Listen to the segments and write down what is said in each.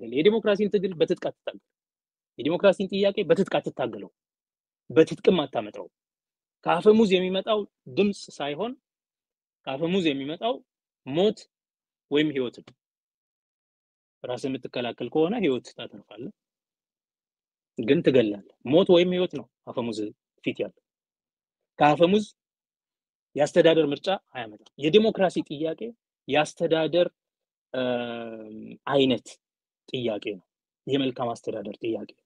ትገላለህ የዲሞክራሲን ትግል በትጥቅ አትታገል የዲሞክራሲን ጥያቄ በትጥቅ አትታገለው በትጥቅም አታመጣው ከአፈሙዝ የሚመጣው ድምጽ ሳይሆን ከአፈሙዝ የሚመጣው ሞት ወይም ህይወት ነው ራስን የምትከላከል ከሆነ ህይወት ታተርፋለህ ግን ትገላለህ ሞት ወይም ህይወት ነው አፈሙዝ ፊት ያለው ከአፈሙዝ ያስተዳደር ምርጫ አያመጣም የዲሞክራሲ ጥያቄ ያስተዳደር አይነት ጥያቄ ነው የመልካም አስተዳደር ጥያቄ ነው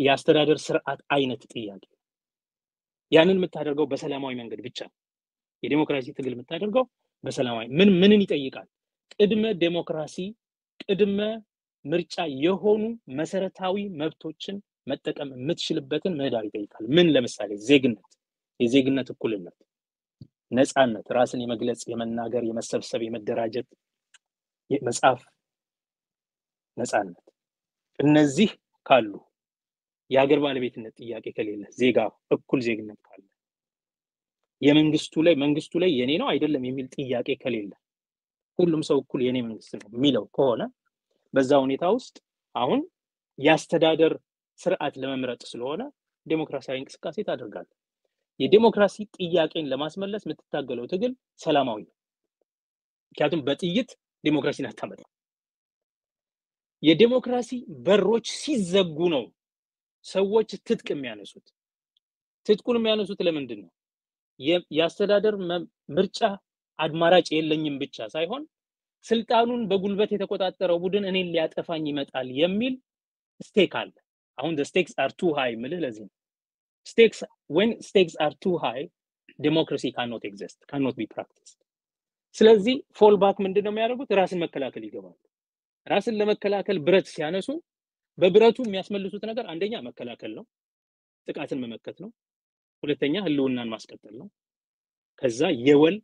ያስተዳደር ስርዓት አይነት ጥያቄ ያንን የምታደርገው በሰላማዊ መንገድ ብቻ የዲሞክራሲ ትግል የምታደርገው በሰላማዊ ምንን ይጠይቃል ቅድመ ዲሞክራሲ ቅድመ ምርጫ የሆኑ መሰረታዊ መብቶችን መጠቀም የምትችልበትን ምህዳር ይጠይቃል ምን ለምሳሌ ዜግነት የዜግነት እኩልነት ነፃነት ራስን የመግለጽ የመናገር የመሰብሰብ የመደራጀት የመጻፍ ነፃነት እነዚህ ካሉ የሀገር ባለቤትነት ጥያቄ ከሌለ ዜጋ እኩል ዜግነት ካለ መንግስቱ ላይ የኔ ነው አይደለም የሚል ጥያቄ ከሌለ ሁሉም ሰው እኩል የኔ መንግስት ነው የሚለው ከሆነ በዛ ሁኔታ ውስጥ አሁን ያስተዳደር ስርዓት ለመምረጥ ስለሆነ ዲሞክራሲያዊ እንቅስቃሴ ታደርጋለህ የዲሞክራሲ ጥያቄን ለማስመለስ የምትታገለው ትግል ሰላማዊ ነው ምክንያቱም በጥይት ዲሞክራሲን አታመጣም የዲሞክራሲ በሮች ሲዘጉ ነው ሰዎች ትጥቅ የሚያነሱት ትጥቁን የሚያነሱት ለምንድን ነው ያስተዳደር ምርጫ አድማራጭ የለኝም ብቻ ሳይሆን ስልጣኑን በጉልበት የተቆጣጠረው ቡድን እኔን ሊያጠፋኝ ይመጣል የሚል ስቴክ አለ አሁን the stakes are too high ምልህ ለዚህ when stakes are too high democracy cannot be practiced ስለዚህ ፎል ባክ ምንድነው የሚያደርጉት ራስን መከላከል ይገባሉ ራስን ለመከላከል ብረት ሲያነሱ በብረቱ የሚያስመልሱት ነገር አንደኛ መከላከል ነው ጥቃትን መመከት ነው ሁለተኛ ህልውናን ማስቀጠል ነው ከዛ የወል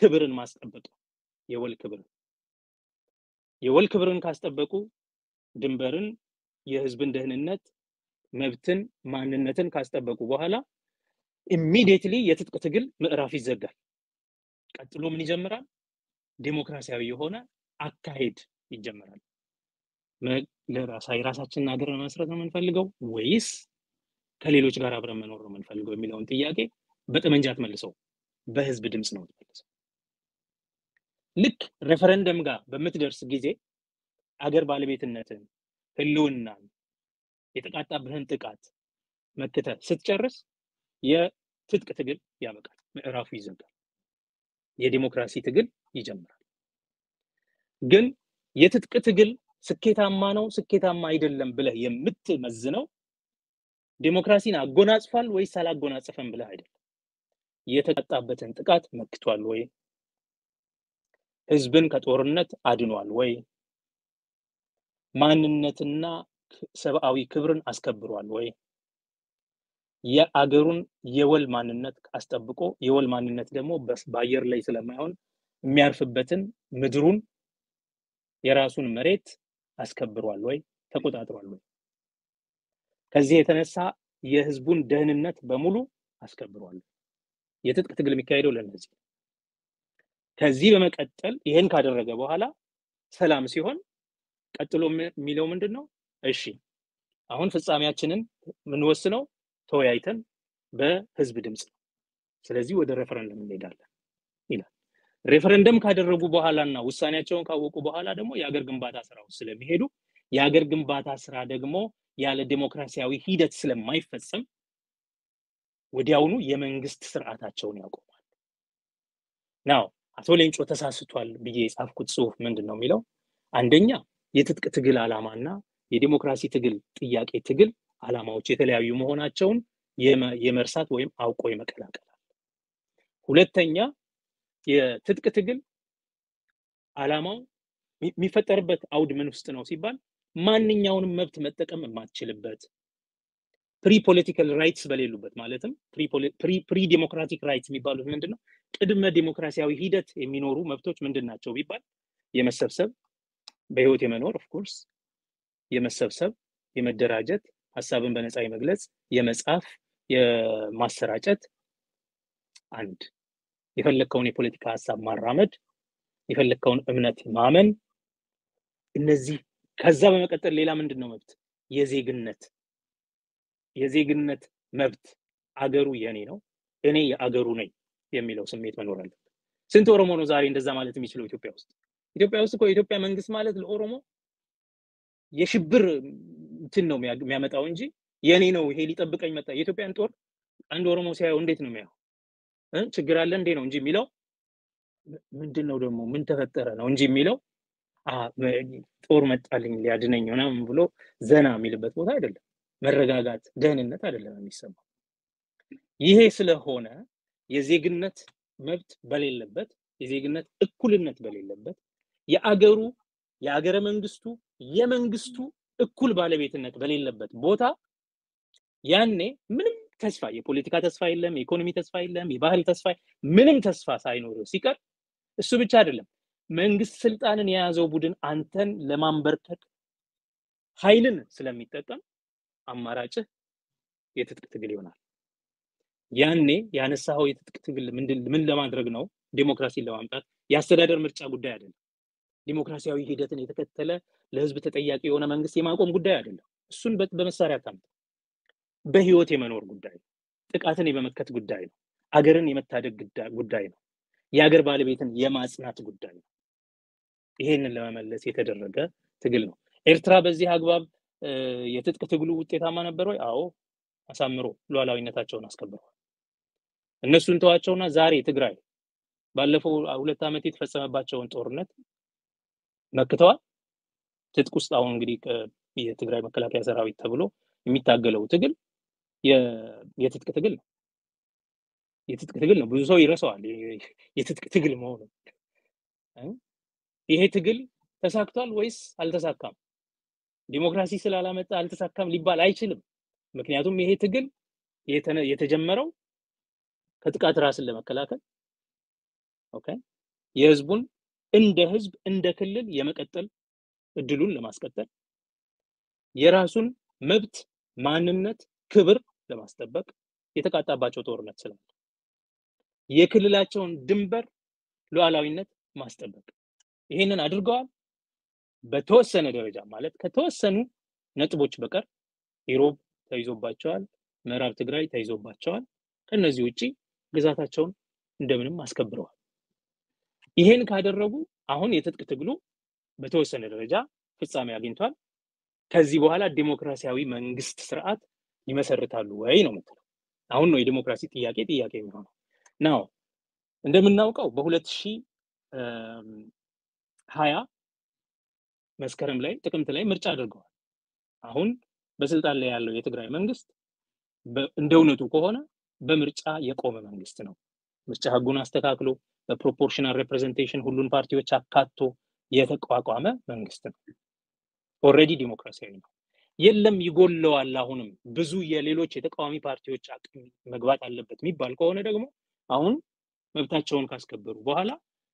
ክብርን ማስጠበቅ የወል ክብርን ካስጠበቁ ድንበርን የህዝብን ደህንነት መብትን ማንነትን ካስጠበቁ በኋላ immediately የትጥቅ ትግል ምዕራፍ ይዘጋል ቀጥሎ ምን ይጀምራል ዲሞክራሲያዊ የሆነ አካሄድ ይጀምራል ለራሳችንን ሀገር መስረት ነው የምንፈልገው ወይስ ከሌሎች ጋር አብረን መኖር ነው የምንፈልገው የሚለውን ጥያቄ በጠመንጃት መልሰው በህዝብ ድምጽ ነው መልሰው ልክ ሬፈረንደም ጋር በመትደርስ ጊዜ አገር ባለቤትነትን ህልውናን የተቃጣብህን ጥቃት መከተ ስትጨርስ የትጥቅ ትግል ያበቃል ምዕራፉ ይዘጋል የዲሞክራሲ ትግል ይጀምራል ግን የትጥቅ ትግል ስኬታማ ነው ስኬታማ አይደለም ብለህ የምትመዝነው ዲሞክራሲን አጎናጽፏል ወይስ አላጎናጸፈም ብለህ አይደለም የተቃጣበትን ጥቃት መክቷል ወይ ህዝብን ከጦርነት አድኗል ወይ ማንነትና ሰብአዊ ክብርን አስከብሯል ወይ የአገሩን የወል ማንነት አስጠብቆ የወል ማንነት ደግሞ በአየር ላይ ስለማይሆን የሚያርፍበትን ምድሩን የራሱን መሬት አስከብሯል ወይ ተቆጣጥሯል ወይ ከዚህ የተነሳ የህዝቡን ደህንነት በሙሉ አስከብሯል የትጥቅ ትግል የሚካሄደው ለነዚህ ከዚህ በመቀጠል ይሄን ካደረገ በኋላ ሰላም ሲሆን ቀጥሎ የሚለው ምንድነው እሺ አሁን ፍጻሜያችንን ምን ወስነው ተወያይተን በህዝብ ድምጽ ስለዚህ ወደ ሬፈረንደም እንሄዳለን ይላል ሬፈረንደም ካደረጉ በኋላና ውሳኔያቸውን ካወቁ በኋላ ደግሞ የሀገር ግንባታ ስራው ስለሚሄዱ የሀገር ግንባታ ስራ ደግሞ ያለ ዲሞክራሲያዊ ሂደት ስለማይፈጸም ወዲያውኑ የመንግስት ስርዓታቸውን ያቆማሉ ናው አቶ ሌንጮ ተሳስቷል ብዬ የጻፍኩት ጽሁፍ ምንድነው የሚለው አንደኛ የትጥቅ ትግል አላማና የዲሞክራሲ ትግል ጥያቄ ትግል አላማዎች የተለያዩ መሆናቸውን የመርሳት ወይም አውቆ የመቀላቀል ሁለተኛ የትጥቅ ትግል አላማው የሚፈጠርበት አውድ ምን ውስጥ ነው ሲባል ማንኛውንም መብት መጠቀም የማትችልበት ፕሪ ፖለቲካል ራይትስ በሌሉበት ማለትም ፕሪ ዲሞክራቲክ ራይትስ የሚባሉት ምንድነው ቅድመ ዲሞክራሲያዊ ሂደት የሚኖሩ መብቶች ምንድናቸው ቢባል የመሰብሰብ በህይወት የመኖር ኦፍ ኮርስ የመሰብሰብ የመደራጀት ሐሳብን በነፃ የመግለጽ የመጻፍ የማሰራጨት አንድ የፈለከውን የፖለቲካ ሐሳብ ማራመድ የፈለከውን እምነት ማመን እነዚህ ከዛ በመቀጠል ሌላ ምንድነው መብት? የዜግነት መብት አገሩ የኔ ነው እኔ የአገሩ ነኝ የሚለው ስሜት መኖር አለበት። ስንት ኦሮሞ ነው ዛሬ እንደዛ ማለት የሚችለው ኢትዮጵያ ውስጥ? ኢትዮጵያ ውስጥ እኮ የኢትዮጵያ መንግስት ማለት ለኦሮሞ የሽብር እንትን ነው የሚያመጣው እንጂ የኔ ነው ይሄ ሊጠብቀኝ መጣ። የኢትዮጵያን ጦር አንድ ኦሮሞ ሲያየው እንዴት ነው የሚያየው? ችግር አለ እንዴ ነው እንጂ የሚለው ምንድነው ደግሞ ምን ተፈጠረ ነው እንጂ የሚለው ጦር መጣልኝ ሊያድነኝ ምናምን ብሎ ዘና የሚልበት ቦታ አይደለም። መረጋጋት ደህንነት አይደለም የሚሰማው። ይሄ ስለሆነ የዜግነት መብት በሌለበት የዜግነት እኩልነት በሌለበት የአገረ መንግስቱ የመንግስቱ እኩል ባለቤትነት በሌለበት ቦታ ያኔ ምንም ተስፋ የፖለቲካ ተስፋ የለም፣ የኢኮኖሚ ተስፋ የለም፣ የባህል ተስፋ ምንም ተስፋ ሳይኖር ሲቀር እሱ ብቻ አይደለም መንግስት ስልጣንን የያዘው ቡድን አንተን ለማንበርከክ ኃይልን ስለሚጠቀም አማራጭህ የትጥቅ ትግል ይሆናል። ያኔ ያነሳው የትጥቅ ትግል ምን ለማድረግ ነው? ዲሞክራሲን ለማምጣት የአስተዳደር ምርጫ ጉዳይ አይደለም። ዲሞክራሲያዊ ሂደትን የተከተለ ለህዝብ ተጠያቂ የሆነ መንግስት የማቆም ጉዳይ አይደለም። እሱን በመሳሪያ ታምጣ በህይወት የመኖር ጉዳይ ነው። ጥቃትን የመመከት ጉዳይ ነው። አገርን የመታደግ ጉዳይ ነው። የአገር ባለቤትን የማጽናት ጉዳይ ነው። ይሄንን ለመመለስ የተደረገ ትግል ነው። ኤርትራ በዚህ አግባብ የትጥቅ ትግሉ ውጤታማ ነበር ወይ? አዎ፣ አሳምሮ ሉዓላዊነታቸውን አስከብረዋል። እነሱን ተዋቸውና ዛሬ ትግራይ ባለፈው 2 ዓመት የተፈጸመባቸውን ጦርነት መክተዋል። ትጥቅ ውስጥ አሁን እንግዲህ የትግራይ መከላከያ ሰራዊት ተብሎ የሚታገለው ትግል የትጥቅ ትግል ነው። የትጥቅ ትግል ነው። ብዙ ሰው ይረሳዋል የትጥቅ ትግል መሆኑ። ይሄ ትግል ተሳክቷል ወይስ አልተሳካም? ዲሞክራሲ ስላላመጣ አልተሳካም ሊባል አይችልም። ምክንያቱም ይሄ ትግል የተጀመረው ከጥቃት ራስን ለመከላከል ኦኬ የህዝቡን እንደ ህዝብ እንደ ክልል የመቀጠል እድሉን ለማስቀጠል የራሱን መብት ማንነት ክብር ለማስጠበቅ የተቃጣባቸው ጦርነት ስላለ የክልላቸውን ድንበር ሉዓላዊነት ማስጠበቅ ይሄንን አድርገዋል። በተወሰነ ደረጃ ማለት ከተወሰኑ ነጥቦች በቀር ኢሮብ ተይዞባቸዋል፣ ምዕራብ ትግራይ ተይዞባቸዋል። ከነዚህ ውጪ ግዛታቸውን እንደምንም አስከብረዋል። ይሄን ካደረጉ አሁን የትጥቅ ትግሉ በተወሰነ ደረጃ ፍጻሜ አግኝቷል። ከዚህ በኋላ ዲሞክራሲያዊ መንግስት ስርዓት ይመሰርታሉ ወይ ነው የምትለው። አሁን ነው የዲሞክራሲ ጥያቄ የሚሆነው። ናው እንደምናውቀው በ2020 መስከረም ላይ ጥቅምት ላይ ምርጫ አድርገዋል። አሁን በስልጣን ላይ ያለው የትግራይ መንግስት እንደውነቱ ከሆነ በምርጫ የቆመ መንግስት ነው። ምርጫ ህጉን አስተካክሎ በፕሮፖርሽናል ሪፕሬዘንቴሽን ሁሉን ፓርቲዎች አካቶ የተቋቋመ መንግስት ነው። ኦሬዲ ዲሞክራሲያዊ ነው። የለም ይጎለዋል፣ አሁንም ብዙ የሌሎች የተቃዋሚ ፓርቲዎች አቅም መግባት አለበት የሚባል ከሆነ ደግሞ አሁን መብታቸውን ካስከበሩ በኋላ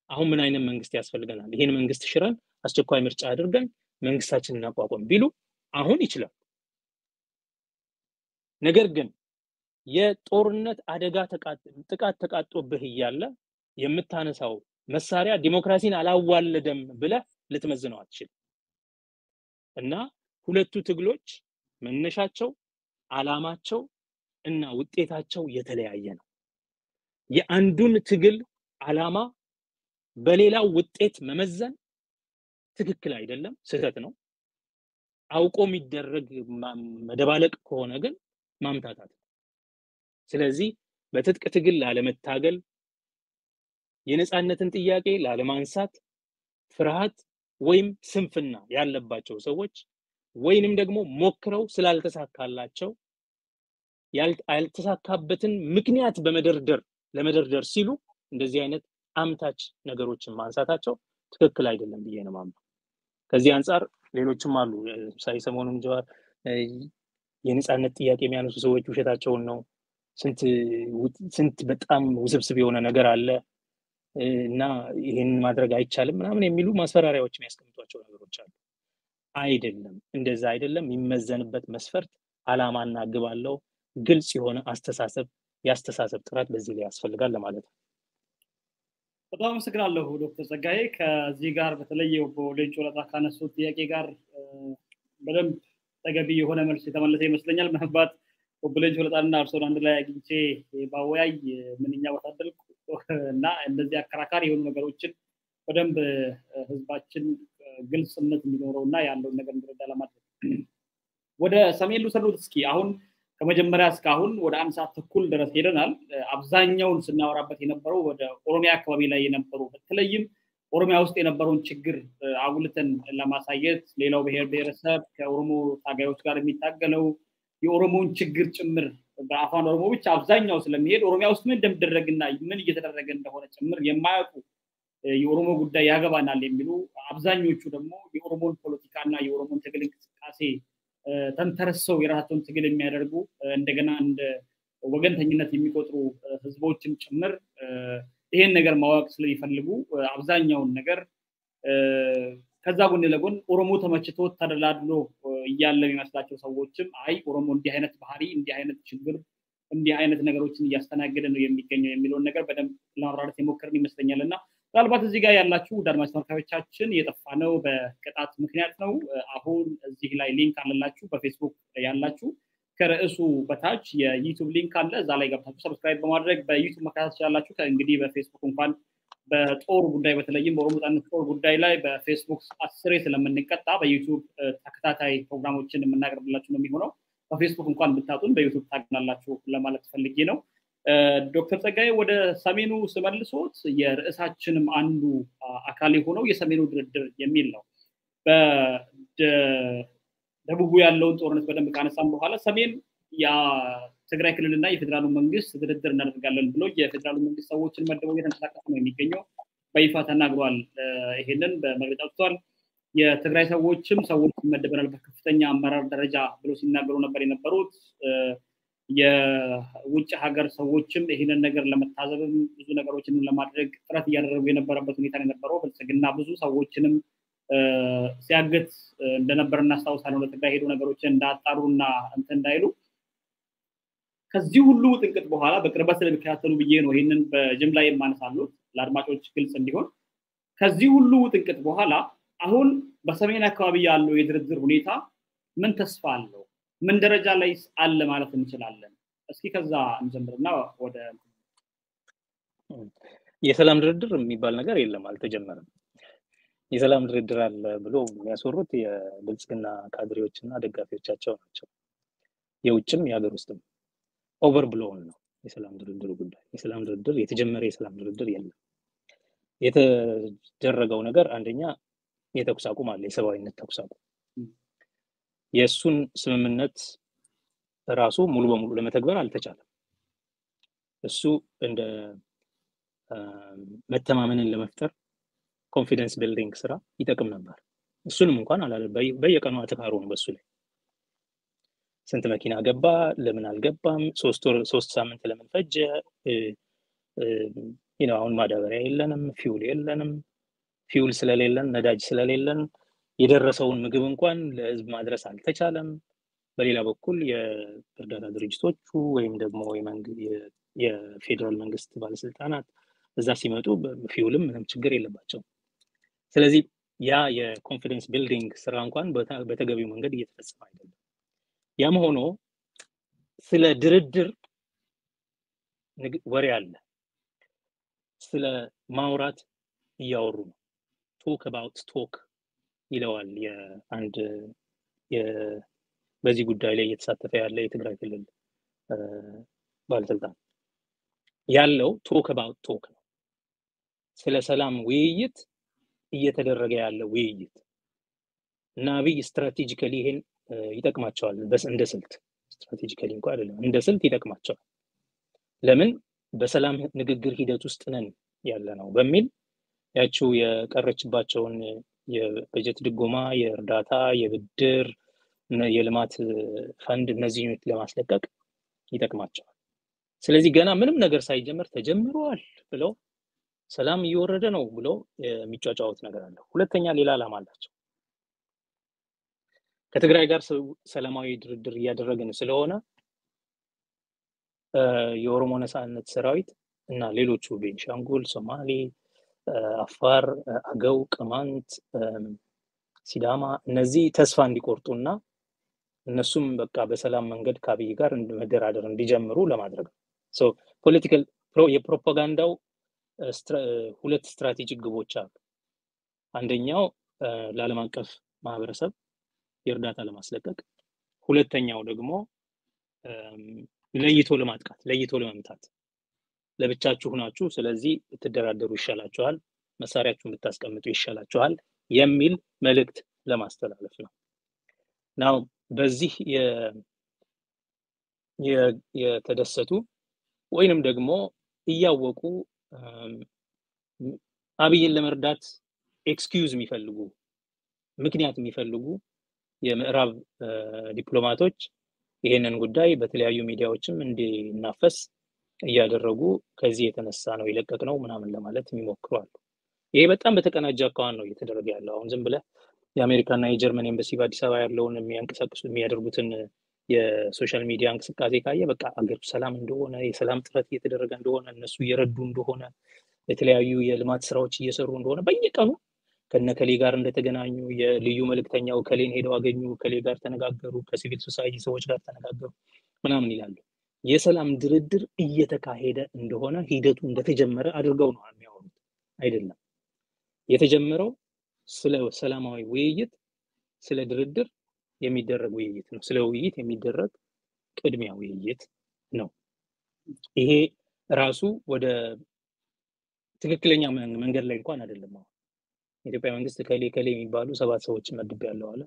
አሁን ምን አይነት መንግስት ያስፈልገናል? ይሄን መንግስት ሽረን አስቸኳይ ምርጫ አድርገን መንግስታችንን እናቋቋም ቢሉ አሁን ይችላል። ነገር ግን የጦርነት አደጋ ጥቃት ተቃጦብህ እያለ የምታነሳው መሳሪያ ዲሞክራሲን አላዋለደም ብለህ ልትመዝነው አትችልም። እና ሁለቱ ትግሎች መነሻቸው አላማቸው እና ውጤታቸው የተለያየ ነው። የአንዱን ትግል አላማ በሌላው ውጤት መመዘን ትክክል አይደለም፣ ስህተት ነው። አውቆ የሚደረግ መደባለቅ ከሆነ ግን ማምታታት ነው። ስለዚህ በትጥቅ ትግል ላለመታገል የነጻነትን ጥያቄ ላለማንሳት ፍርሃት ወይም ስንፍና ያለባቸው ሰዎች ወይንም ደግሞ ሞክረው ስላልተሳካላቸው ያልተሳካበትን ምክንያት ለመደርደር ሲሉ እንደዚህ አይነት አምታች ነገሮችን ማንሳታቸው ትክክል አይደለም ብዬ ነው የማምነው። ከዚህ አንፃር ሌሎችም አሉ ሳይሰሞኑን ጀዋር የነጻነት ጥያቄ የሚያነሱ ሰዎች ውሸታቸውን ነው፣ ስንት በጣም ውስብስብ የሆነ ነገር አለ እና ይሄን ማድረግ አይቻልም ምናምን የሚሉ ማስፈራሪያዎች የሚያስቀምጧቸው ነገሮች አሉ። አይደለም፣ እንደዛ አይደለም። የሚመዘንበት መስፈርት አላማና ግብ አለው። ግልጽ የሆነ የአስተሳሰብ ጥራት በዚህ ላይ ያስፈልጋል ለማለት ነው። በጣም አመሰግናለሁ ዶክተር ጸጋዬ ከዚህ ጋር በተለየ በሌንጮ ለታ ካነሱት ጥያቄ ጋር በደንብ ተገቢ የሆነ መልስ የተመለሰ ይመስለኛል። ምናልባት በሌንጮ ለታና እርሶን አንድ ላይ አግኝቼ ባወያይ ምንኛ ወታደልኩ እና እንደዚህ አከራካሪ የሆኑ ነገሮችን በደንብ ህዝባችን ግልጽነት እንዲኖረውና ያለውን ነገር እንዲረዳ ለማድረግ ወደ ሰሜን ልውሰዶት እስኪ አሁን ከመጀመሪያ እስካሁን ወደ 1 ሰዓት ተኩል ድረስ ሄደናል። አብዛኛውን ስናወራበት የነበረው ወደ ኦሮሚያ አካባቢ ላይ የነበሩ በተለይም ኦሮሚያ ውስጥ የነበረውን ችግር አጉልተን ለማሳየት ሌላው ብሔር ብሔረሰብ ከኦሮሞ ታጋዮች ጋር የሚታገለው የኦሮሞን ችግር ጭምር በአፋን ኦሮሞ ብቻ አብዛኛው ስለሚሄድ ኦሮሚያ ውስጥ ምን እንደምደረግና ምን እየተደረገ እንደሆነ ጭምር የማያውቁ የኦሮሞ ጉዳይ ያገባናል የሚሉ አብዛኞቹ ደግሞ የኦሮሞን ፖለቲካና የኦሮሞን ትግል እንቅስቃሴ ተንተረሰው የራሳቸውን ትግል የሚያደርጉ እንደገና እንደ ወገንተኝነት የሚቆጥሩ ህዝቦችን ጭምር ይሄን ነገር ማወቅ ስለሚፈልጉ አብዛኛውን ነገር ከዛ ጎን ለጎን ኦሮሞ ተመችቶ ተደላድሎ እያለ የሚመስላቸው ሰዎችም አይ ኦሮሞ እንዲህ አይነት ባህሪ እንዲህ አይነት ችግር እንዲህ አይነት ነገሮችን እያስተናገደ ነው የሚገኘው የሚለውን ነገር በደንብ ለማብራራት የሞከርን ይመስለኛልና ምናልባት እዚህ ጋር ያላችሁ አድማጭ ተመልካቾቻችን የጠፋ ነው በቅጣት ምክንያት ነው። አሁን እዚህ ላይ ሊንክ አለላችሁ በፌስቡክ ያላችሁ ከርዕሱ በታች የዩቲዩብ ሊንክ አለ እዛ ላይ ገብታችሁ ሰብስክራይብ በማድረግ በዩቲዩብ መከታተል ትችላላችሁ። ከእንግዲህ በፌስቡክ እንኳን በጦር ጉዳይ በተለይም በኦሮሞ ነጻነት ጦር ጉዳይ ላይ በፌስቡክ 10 ስለምንቀጣ በዩቲዩብ ተከታታይ ፕሮግራሞችን የምናቀርብላችሁ ነው የሚሆነው። በፌስቡክ እንኳን ብታጡን በዩቲዩብ ታገናላችሁ ለማለት ፈልጌ ነው። ዶክተር ጸጋዬ ወደ ሰሜኑ ስመልሶት የርዕሳችንም አንዱ አካል የሆነው የሰሜኑ ድርድር የሚል ነው። በደቡቡ ያለውን ጦርነት በደንብ ካነሳን በኋላ ሰሜን የትግራይ ክልልና የፌደራሉ መንግስት ድርድር እናደርጋለን ብሎ የፌደራሉ መንግስት ሰዎችን መደበው እየተንቀሳቀሱ ነው የሚገኘው በይፋ ተናግሯል። ይሄንን በመግለጫ ወጥቷል። የትግራይ ሰዎችም ሰዎች መደበናል በከፍተኛ አመራር ደረጃ ብሎ ሲናገሩ ነበር የነበሩት። የውጭ ሀገር ሰዎችም ይሄንን ነገር ለመታዘብም ብዙ ነገሮችን ለማድረግ ጥረት እያደረጉ የነበረበት ሁኔታ የነበረው ብልጽግና ብዙ ሰዎችንም ሲያገት እንደነበር እናስታውሳለን። ለትግራይ ሄዱ ነገሮችን እንዳጣሩና እንትን እንዳይሉ ከዚህ ሁሉ ጥንቅጥ በኋላ በቅርበት ስለሚከታተሉ ብዬ ነው ይሄንን በጅምላ የማነሳሉት ለአድማጮች ግልጽ እንዲሆን። ከዚህ ሁሉ ጥንቅጥ በኋላ አሁን በሰሜን አካባቢ ያለው የድርድር ሁኔታ ምን ተስፋ አለው? ምን ደረጃ ላይ አለ ማለት እንችላለን? እስኪ ከዛ እንጀምርና ወደ የሰላም ድርድር የሚባል ነገር የለም አልተጀመረም። የሰላም ድርድር አለ ብሎ የሚያስወሩት የብልጽግና ካድሬዎችና ደጋፊዎቻቸው ናቸው። የውጭም የሀገር ውስጥም ኦቨር ብሎውን ነው የሰላም ድርድሩ ጉዳይ። የሰላም ድርድር የተጀመረ የሰላም ድርድር የለም። የተደረገው ነገር አንደኛ የተኩስ አቁም አለ፣ የሰብአዊነት ተኩስ አቁም። የሱን ስምምነት ራሱ ሙሉ በሙሉ ለመተግበር አልተቻለም። እሱ እንደ መተማመንን ለመፍጠር ኮንፊደንስ ቢልዲንግ ስራ ይጠቅም ነበር። እሱንም እንኳን አላለ። በየቀኑ አተካሩ ነው በሱ ላይ ስንት መኪና ገባ፣ ለምን አልገባም፣ 3 ሳምንት ለምን ፈጀ፣ አሁን ማዳበሪያ የለንም፣ ፊውል የለንም፣ ፊውል ስለሌለን ነዳጅ ስለሌለን የደረሰውን ምግብ እንኳን ለህዝብ ማድረስ አልተቻለም። በሌላ በኩል የእርዳታ ድርጅቶቹ ወይም ደግሞ የፌደራል መንግስት ባለስልጣናት እዛ ሲመጡ ፊውልም ምንም ችግር የለባቸው። ስለዚህ ያ የኮንፊደንስ ቢልዲንግ ስራ እንኳን በተገቢው መንገድ እየተፈጸመ አይደለም። ያም ሆኖ ስለ ድርድር ወሬ አለ፣ ስለ ማውራት እያወሩ ነው። ቶክ አባውት ቶክ ይለዋል የአንድ በዚህ ጉዳይ ላይ እየተሳተፈ ያለ የትግራይ ክልል ባለስልጣን ያለው ቶክ አባውት ቶክ ነው። ስለ ሰላም ውይይት እየተደረገ ያለ ውይይት እና አብይ ስትራቴጂካሊ ይሄን ይጠቅማቸዋል። እንደ ስልት ስትራቴጂካሊ እንኳን አይደለም፣ እንደ ስልት ይጠቅማቸዋል። ለምን በሰላም ንግግር ሂደት ውስጥ ነን ያለ ነው በሚል ያቺው የቀረችባቸውን የበጀት ድጎማ፣ የእርዳታ፣ የብድር፣ የልማት ፈንድ እነዚህ ለማስለቀቅ ይጠቅማቸዋል። ስለዚህ ገና ምንም ነገር ሳይጀመር ተጀምሯል ብለው ሰላም እየወረደ ነው ብለው የሚጫጫውት ነገር አለ። ሁለተኛ ሌላ ዓላማ አላቸው። ከትግራይ ጋር ሰላማዊ ድርድር እያደረግን ስለሆነ የኦሮሞ ነጻነት ሰራዊት እና ሌሎቹ ቤንሻንጉል፣ ሶማሌ፣ አፋር፣ አገው፣ ቅማንት፣ ሲዳማ እነዚህ ተስፋ እንዲቆርጡና እነሱም በቃ በሰላም መንገድ ከአብይ ጋር መደራደር እንዲጀምሩ ለማድረግ ነው። ሶ ፖለቲካል የፕሮፓጋንዳው ሁለት ስትራቴጂክ ግቦች አሉ። አንደኛው ለዓለም አቀፍ ማህበረሰብ የእርዳታ ለማስለቀቅ፣ ሁለተኛው ደግሞ ለይቶ ለማጥቃት፣ ለይቶ ለመምታት። ለብቻችሁ ናችሁ፣ ስለዚህ ብትደራደሩ ይሻላችኋል፣ መሳሪያችሁን ብታስቀምጡ ይሻላችኋል የሚል መልእክት ለማስተላለፍ ነው። ናው በዚህ የተደሰቱ ወይንም ደግሞ እያወቁ አብይን ለመርዳት ኤክስኪዩዝ የሚፈልጉ ምክንያት የሚፈልጉ የምዕራብ ዲፕሎማቶች ይሄንን ጉዳይ በተለያዩ ሚዲያዎችም እንዲናፈስ እያደረጉ ከዚህ የተነሳ ነው የለቀቅነው ምናምን ለማለት የሚሞክሩ አሉ። ይሄ በጣም በተቀናጀ አካዋን ነው እየተደረገ ያለው። አሁን ዝም ብለህ የአሜሪካና የጀርመን ኤምባሲ በአዲስ አበባ ያለውን የሚያደርጉትን የሶሻል ሚዲያ እንቅስቃሴ ካየ በቃ አገር ሰላም እንደሆነ የሰላም ጥረት እየተደረገ እንደሆነ እነሱ እየረዱ እንደሆነ የተለያዩ የልማት ስራዎች እየሰሩ እንደሆነ በየቀኑ ከነከሌ ጋር እንደተገናኙ የልዩ መልእክተኛው ከሌን ሄደው አገኙ፣ ከሌ ጋር ተነጋገሩ፣ ከሲቪል ሶሳይቲ ሰዎች ጋር ተነጋገሩ ምናምን ይላሉ። የሰላም ድርድር እየተካሄደ እንደሆነ ሂደቱ እንደተጀመረ አድርገው ነው የሚያወሩት። አይደለም። የተጀመረው ስለ ሰላማዊ ውይይት፣ ስለ ድርድር የሚደረግ ውይይት ነው። ስለ ውይይት የሚደረግ ቅድሚያ ውይይት ነው። ይሄ ራሱ ወደ ትክክለኛ መንገድ ላይ እንኳን አይደለም። የኢትዮጵያ መንግስት ከሌ የሚባሉ 7 ሰዎችን መድቤያለሁ አለ።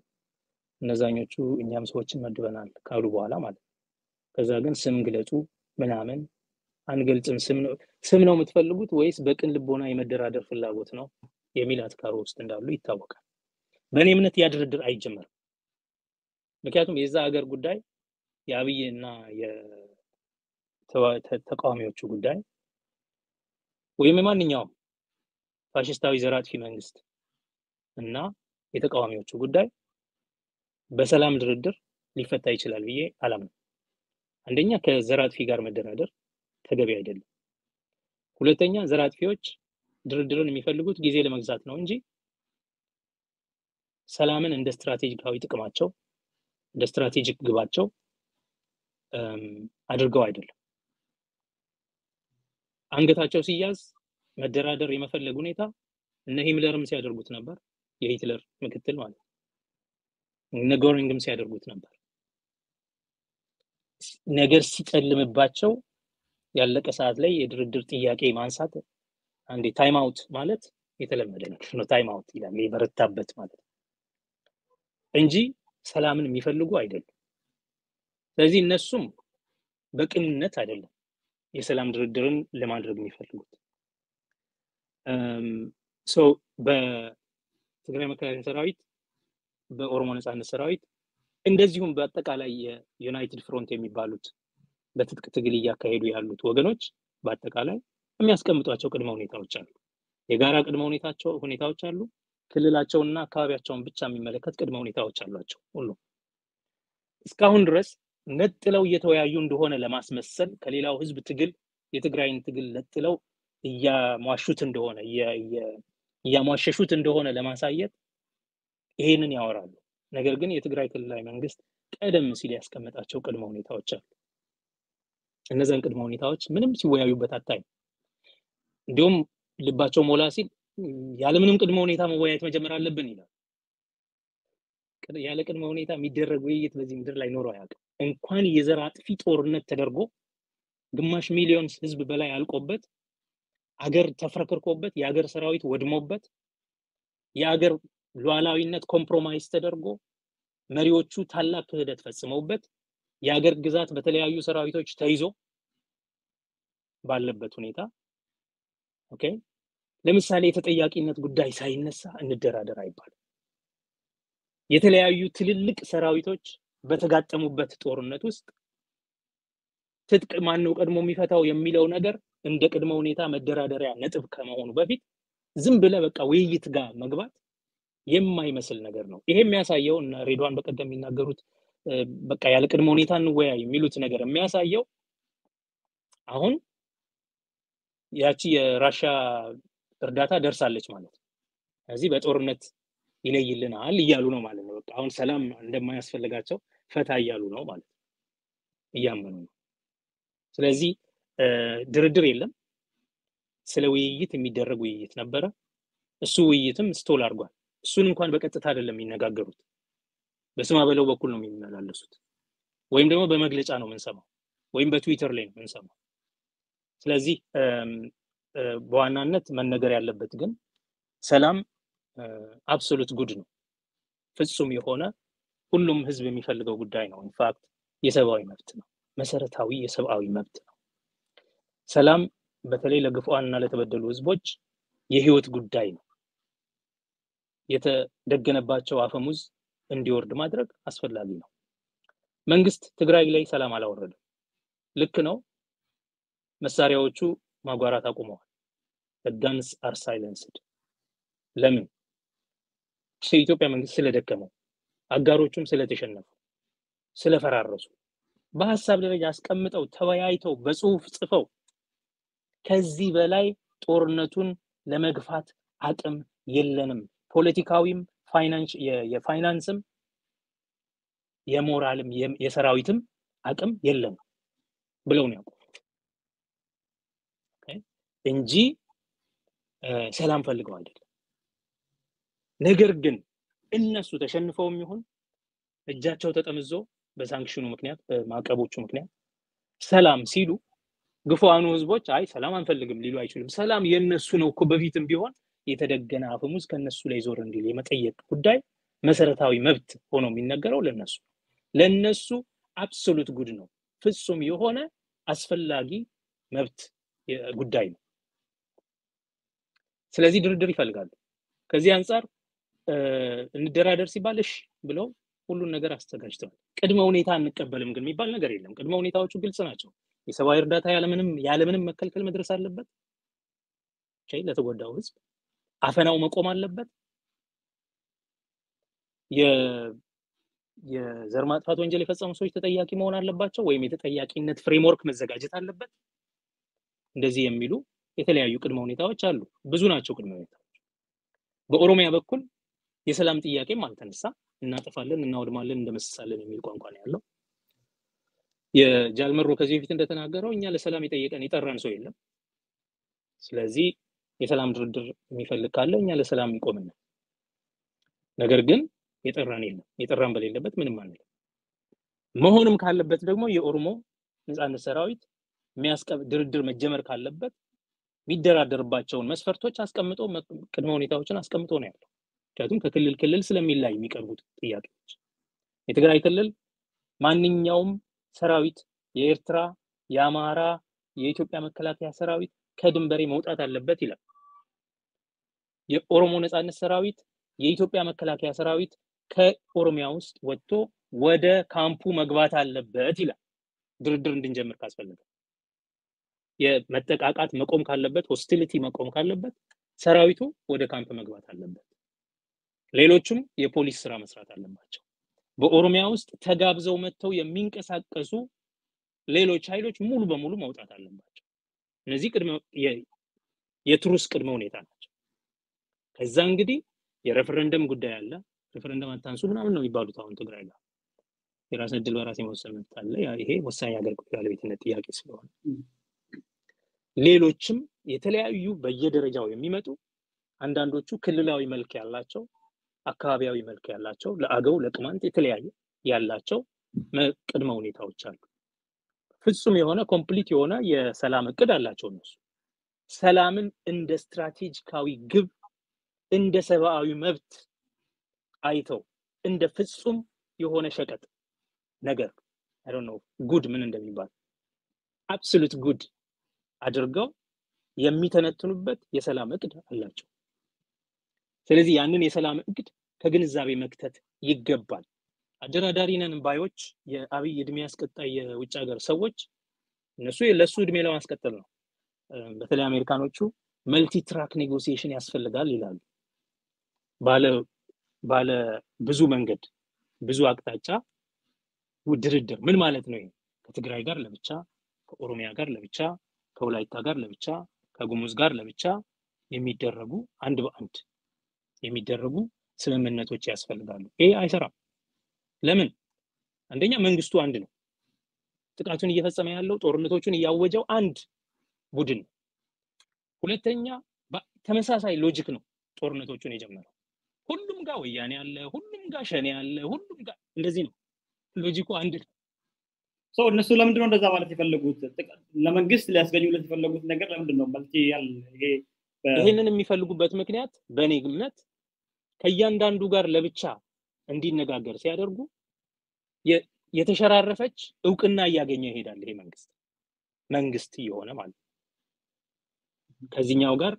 እነዛኞቹ እኛም ሰዎችን መድበናል ካሉ በኋላ ማለት ነው። ከዛ ግን ስም ግለጹ ምናምን አንገልጽም፣ ስም ነው የምትፈልጉት ወይስ በቅን ልቦና የመደራደር ፍላጎት ነው የሚል አትካሮ ውስጥ እንዳሉ ይታወቃል። በእኔ እምነት ያ ድርድር አይጀመርም። ምክንያቱም የዛ ሀገር ጉዳይ የአብይና የተቃዋሚዎቹ ጉዳይ ወይም የማንኛውም ፋሽስታዊ ዘራጥፊ መንግስት እና የተቃዋሚዎቹ ጉዳይ በሰላም ድርድር ሊፈታ ይችላል ብዬ አላምንም። አንደኛ ከዘራጥፊ ጋር መደራደር ተገቢ አይደለም። ሁለተኛ ዘራጥፊዎች ድርድርን የሚፈልጉት ጊዜ ለመግዛት ነው እንጂ ሰላምን እንደ ስትራቴጂካዊ ጥቅማቸው እንደ ስትራቴጂክ ግባቸው አድርገው አይደለም። አንገታቸው ሲያዝ መደራደር የመፈለግ ሁኔታ እነ ሂምለርም ሲያደርጉት ነበር፣ የሂትለር ምክትል ማለት ነው። እነ ጎሪንግም ሲያደርጉት ነበር። ነገር ሲጨልምባቸው ያለቀ ሰዓት ላይ የድርድር ጥያቄ ማንሳት አንዴ ታይም አውት ማለት የተለመደ ነገር ነው። ታይም አውት ይላል የበረታበት ማለት እንጂ ሰላምን የሚፈልጉ አይደሉም። ስለዚህ እነሱም በቅንነት አይደለም የሰላም ድርድርን ለማድረግ የሚፈልጉት። በትግራይ መከላከያ ሰራዊት፣ በኦሮሞ ነጻነት ሰራዊት እንደዚሁም በአጠቃላይ የዩናይትድ ፍሮንት የሚባሉት በትጥቅ ትግል እያካሄዱ ያሉት ወገኖች በአጠቃላይ የሚያስቀምጧቸው ቅድመ ሁኔታዎች አሉ። የጋራ ቅድመ ሁኔታዎች አሉ። ክልላቸውንና አካባቢያቸውን ብቻ የሚመለከት ቅድመ ሁኔታዎች አሏቸው። ሁሉ እስካሁን ድረስ ነጥለው እየተወያዩ እንደሆነ ለማስመሰል ከሌላው ህዝብ ትግል የትግራይን ትግል ነጥለው እያሟሹት እንደሆነ እያሟሸሹት እንደሆነ ለማሳየት ይሄንን ያወራሉ። ነገር ግን የትግራይ ክልላዊ መንግስት ቀደም ሲል ያስቀመጣቸው ቅድመ ሁኔታዎች አሉ። እነዛን ቅድመ ሁኔታዎች ምንም ሲወያዩበት አታይም። እንዲሁም ልባቸው ሞላ ሲል ያለምንም ቅድመ ሁኔታ መወያየት መጀመር አለብን ይላል። ያለ ቅድመ ሁኔታ የሚደረግ ውይይት በዚህ ምድር ላይ ኖሮ አያውቅም። እንኳን የዘር አጥፊ ጦርነት ተደርጎ ግማሽ ሚሊዮን ህዝብ በላይ አልቆበት አገር ተፍረክርኮበት የአገር ሰራዊት ወድሞበት የአገር ሉዓላዊነት ኮምፕሮማይዝ ተደርጎ መሪዎቹ ታላቅ ክህደት ፈጽመውበት የአገር ግዛት በተለያዩ ሰራዊቶች ተይዞ ባለበት ሁኔታ ኦኬ ለምሳሌ የተጠያቂነት ጉዳይ ሳይነሳ እንደራደር አይባልም። የተለያዩ ትልልቅ ሰራዊቶች በተጋጠሙበት ጦርነት ውስጥ ትጥቅ ማን ነው ቀድሞ የሚፈታው የሚለው ነገር እንደ ቅድመ ሁኔታ መደራደሪያ ነጥብ ከመሆኑ በፊት ዝም ብለ በቃ ውይይት ጋር መግባት የማይመስል ነገር ነው። ይሄ የሚያሳየው እና ሬድዋን በቀደም የሚናገሩት በቃ ያለ ቅድመ ሁኔታ እንወያይ የሚሉት ነገር የሚያሳየው አሁን ያቺ የራሻ እርዳታ ደርሳለች ማለት ነው። ስለዚህ በጦርነት ይለይልናል እያሉ ነው ማለት ነው። በቃ አሁን ሰላም እንደማያስፈልጋቸው ፈታ እያሉ ነው ማለት ነው፣ እያመኑ ነው። ስለዚህ ድርድር የለም። ስለ ውይይት የሚደረግ ውይይት ነበረ። እሱ ውይይትም ስቶል አድርጓል። እሱን እንኳን በቀጥታ አይደለም የሚነጋገሩት፣ በስማ በለው በኩል ነው የሚመላለሱት፣ ወይም ደግሞ በመግለጫ ነው የምንሰማው፣ ወይም በትዊተር ላይ ነው የምንሰማው። ስለዚህ በዋናነት መነገር ያለበት ግን ሰላም አብሶሉት ጉድ ነው፣ ፍጹም የሆነ ሁሉም ህዝብ የሚፈልገው ጉዳይ ነው። ኢንፋክት የሰብአዊ መብት ነው፣ መሰረታዊ የሰብአዊ መብት ነው። ሰላም በተለይ ለግፉአንና ለተበደሉ ህዝቦች የህይወት ጉዳይ ነው። የተደገነባቸው አፈሙዝ እንዲወርድ ማድረግ አስፈላጊ ነው። መንግስት ትግራይ ላይ ሰላም አላወረደም። ልክ ነው። መሳሪያዎቹ ማጓራት አቁመዋል። the guns are silenced። ለምን? የኢትዮጵያ መንግስት ስለደከመው፣ አጋሮቹም ስለተሸነፉ፣ ስለፈራረሱ፣ በሐሳብ ደረጃ አስቀምጠው ተወያይተው በጽሁፍ ጽፈው ከዚህ በላይ ጦርነቱን ለመግፋት አቅም የለንም፣ ፖለቲካዊም የፋይናንስም የሞራልም የሰራዊትም አቅም የለንም ብለው ነው ያቆሙት እንጂ ሰላም ፈልገው አይደለም። ነገር ግን እነሱ ተሸንፈውም ይሁን እጃቸው ተጠምዞ በሳንክሽኑ ምክንያት በማዕቀቦቹ ምክንያት ሰላም ሲሉ ግፉአኑ ህዝቦች አይ ሰላም አንፈልግም ሊሉ አይችሉም። ሰላም የነሱ ነው እኮ በፊትም ቢሆን የተደገነ አፈሙዝ ከነሱ ላይ ዞር እንዲል የመጠየቅ ጉዳይ መሰረታዊ መብት ሆኖ የሚነገረው ለነሱ አብሶሉት ጉድ ነው፣ ፍጹም የሆነ አስፈላጊ መብት ጉዳይ ነው። ስለዚህ ድርድር ይፈልጋሉ። ከዚህ አንፃር እንደራደር ሲባል እሺ ብለው ሁሉን ነገር አስተጋጅተዋል። ቅድመ ሁኔታ እንቀበልም ግን የሚባል ነገር የለም። ቅድመ ሁኔታዎቹ ግልጽ ናቸው። የሰብአዊ እርዳታ ያለምንም መከልከል መድረስ አለበት። ለተጎዳው ህዝብ አፈናው መቆም አለበት። የዘር ማጥፋት ወንጀል የፈጸሙ ሰዎች ተጠያቂ መሆን አለባቸው፣ ወይም የተጠያቂነት ፍሬምወርክ መዘጋጀት አለበት። እንደዚህ የሚሉ የተለያዩ ቅድመ ሁኔታዎች አሉ። ብዙ ናቸው ቅድመ ሁኔታዎች። በኦሮሚያ በኩል የሰላም ጥያቄም አልተነሳ። እናጠፋለን፣ እናወድማለን፣ እንደመስሳለን የሚል ቋንቋ ነው ያለው። የጃልመሮ ከዚህ በፊት እንደተናገረው እኛ ለሰላም የጠራን ሰው የለም። ስለዚህ የሰላም ድርድር የሚፈልግ ካለ እኛ ለሰላም ይቆምና፣ ነገር ግን የጠራን የለም። የጠራን በሌለበት ምንም አንልም። መሆንም ካለበት ደግሞ የኦሮሞ ነጻነት ሰራዊት ድርድር መጀመር ካለበት የሚደራደርባቸውን መስፈርቶች አስቀምጦ ቅድመ ሁኔታዎችን አስቀምጦ ነው ያለው። ምክንያቱም ከክልል ክልል ስለሚላይ የሚቀርቡት ጥያቄዎች የትግራይ ክልል ማንኛውም ሰራዊት የኤርትራ፣ የአማራ፣ የኢትዮጵያ መከላከያ ሰራዊት ከድንበሬ መውጣት አለበት ይላል። የኦሮሞ ነጻነት ሰራዊት የኢትዮጵያ መከላከያ ሰራዊት ከኦሮሚያ ውስጥ ወጥቶ ወደ ካምፑ መግባት አለበት ይላል። ድርድር እንድንጀምር ካስፈለገ የመጠቃቃት መቆም ካለበት፣ ሆስቲሊቲ መቆም ካለበት ሰራዊቱ ወደ ካምፕ መግባት አለበት። ሌሎችም የፖሊስ ስራ መስራት አለባቸው። በኦሮሚያ ውስጥ ተጋብዘው መጥተው የሚንቀሳቀሱ ሌሎች ኃይሎች ሙሉ በሙሉ መውጣት አለባቸው። እነዚህ የትሩስ ቅድመ ሁኔታ ናቸው። ከዛ እንግዲህ የሬፈረንደም ጉዳይ አለ። ሬፈረንደም አታንሱ ምናምን ነው የሚባሉት አሁን ትግራይ ጋር የራስ ዕድል በራስ የመወሰን መብት አለ። ይሄ ወሳኝ ሀገር ባለቤትነት ጥያቄ ስለሆነ ሌሎችም የተለያዩ በየደረጃው የሚመጡ አንዳንዶቹ ክልላዊ መልክ ያላቸው፣ አካባቢያዊ መልክ ያላቸው፣ ለአገው ለቅማንት የተለያየ ያላቸው ቅድመ ሁኔታዎች አሉ። ፍጹም የሆነ ኮምፕሊት የሆነ የሰላም እቅድ አላቸው እነሱ። ሰላምን እንደ ስትራቴጂካዊ ግብ እንደ ሰብአዊ መብት አይተው እንደ ፍጹም የሆነ ሸቀጥ ነገር I don't know ጉድ ምን እንደሚባል አብሶሉት ጉድ አድርገው የሚተነትኑበት የሰላም እቅድ አላቸው። ስለዚህ ያንን የሰላም እቅድ ከግንዛቤ መክተት ይገባል። አደራዳሪ ነን ባዮች የአብይ እድሜ ያስቀጣይ የውጭ ሀገር ሰዎች እነሱ ለሱ እድሜ ለማስቀጠል ነው። በተለይ አሜሪካኖቹ መልቲ ትራክ ኔጎሲዬሽን ያስፈልጋል ይላሉ። ባለ ብዙ መንገድ ብዙ አቅጣጫ ድርድር ምን ማለት ነው? ከትግራይ ጋር ለብቻ፣ ከኦሮሚያ ጋር ለብቻ፣ ከወላይታ ጋር ለብቻ፣ ከጉሙዝ ጋር ለብቻ የሚደረጉ አንድ በአንድ የሚደረጉ ስምምነቶች ያስፈልጋሉ። ይሄ አይሰራም። ለምን? አንደኛ መንግስቱ አንድ ነው። ጥቃቱን እየፈጸመ ያለው ጦርነቶቹን እያወጀው አንድ ቡድን ነው። ሁለተኛ ተመሳሳይ ሎጂክ ነው ጦርነቶቹን የጀመረው። ሁሉም ጋር ወያኔ አለ፣ ሁሉም ጋር ሸኔ አለ፣ ሁሉም ጋር እንደዚህ ነው። ሎጂኩ አንድ ነው። እነሱ ለምንድን ነው እንደዛ ማለት የፈለጉት? ለመንግስት ሊያስገኙለት የፈለጉት ነገር ለምንድን ነው? ማለት ይሄንን የሚፈልጉበት ምክንያት በእኔ ግምት ከእያንዳንዱ ጋር ለብቻ እንዲነጋገር ሲያደርጉ የተሸራረፈች እውቅና እያገኘ ይሄዳል። ይሄ መንግስት የሆነ ማለት ከዚህኛው ጋር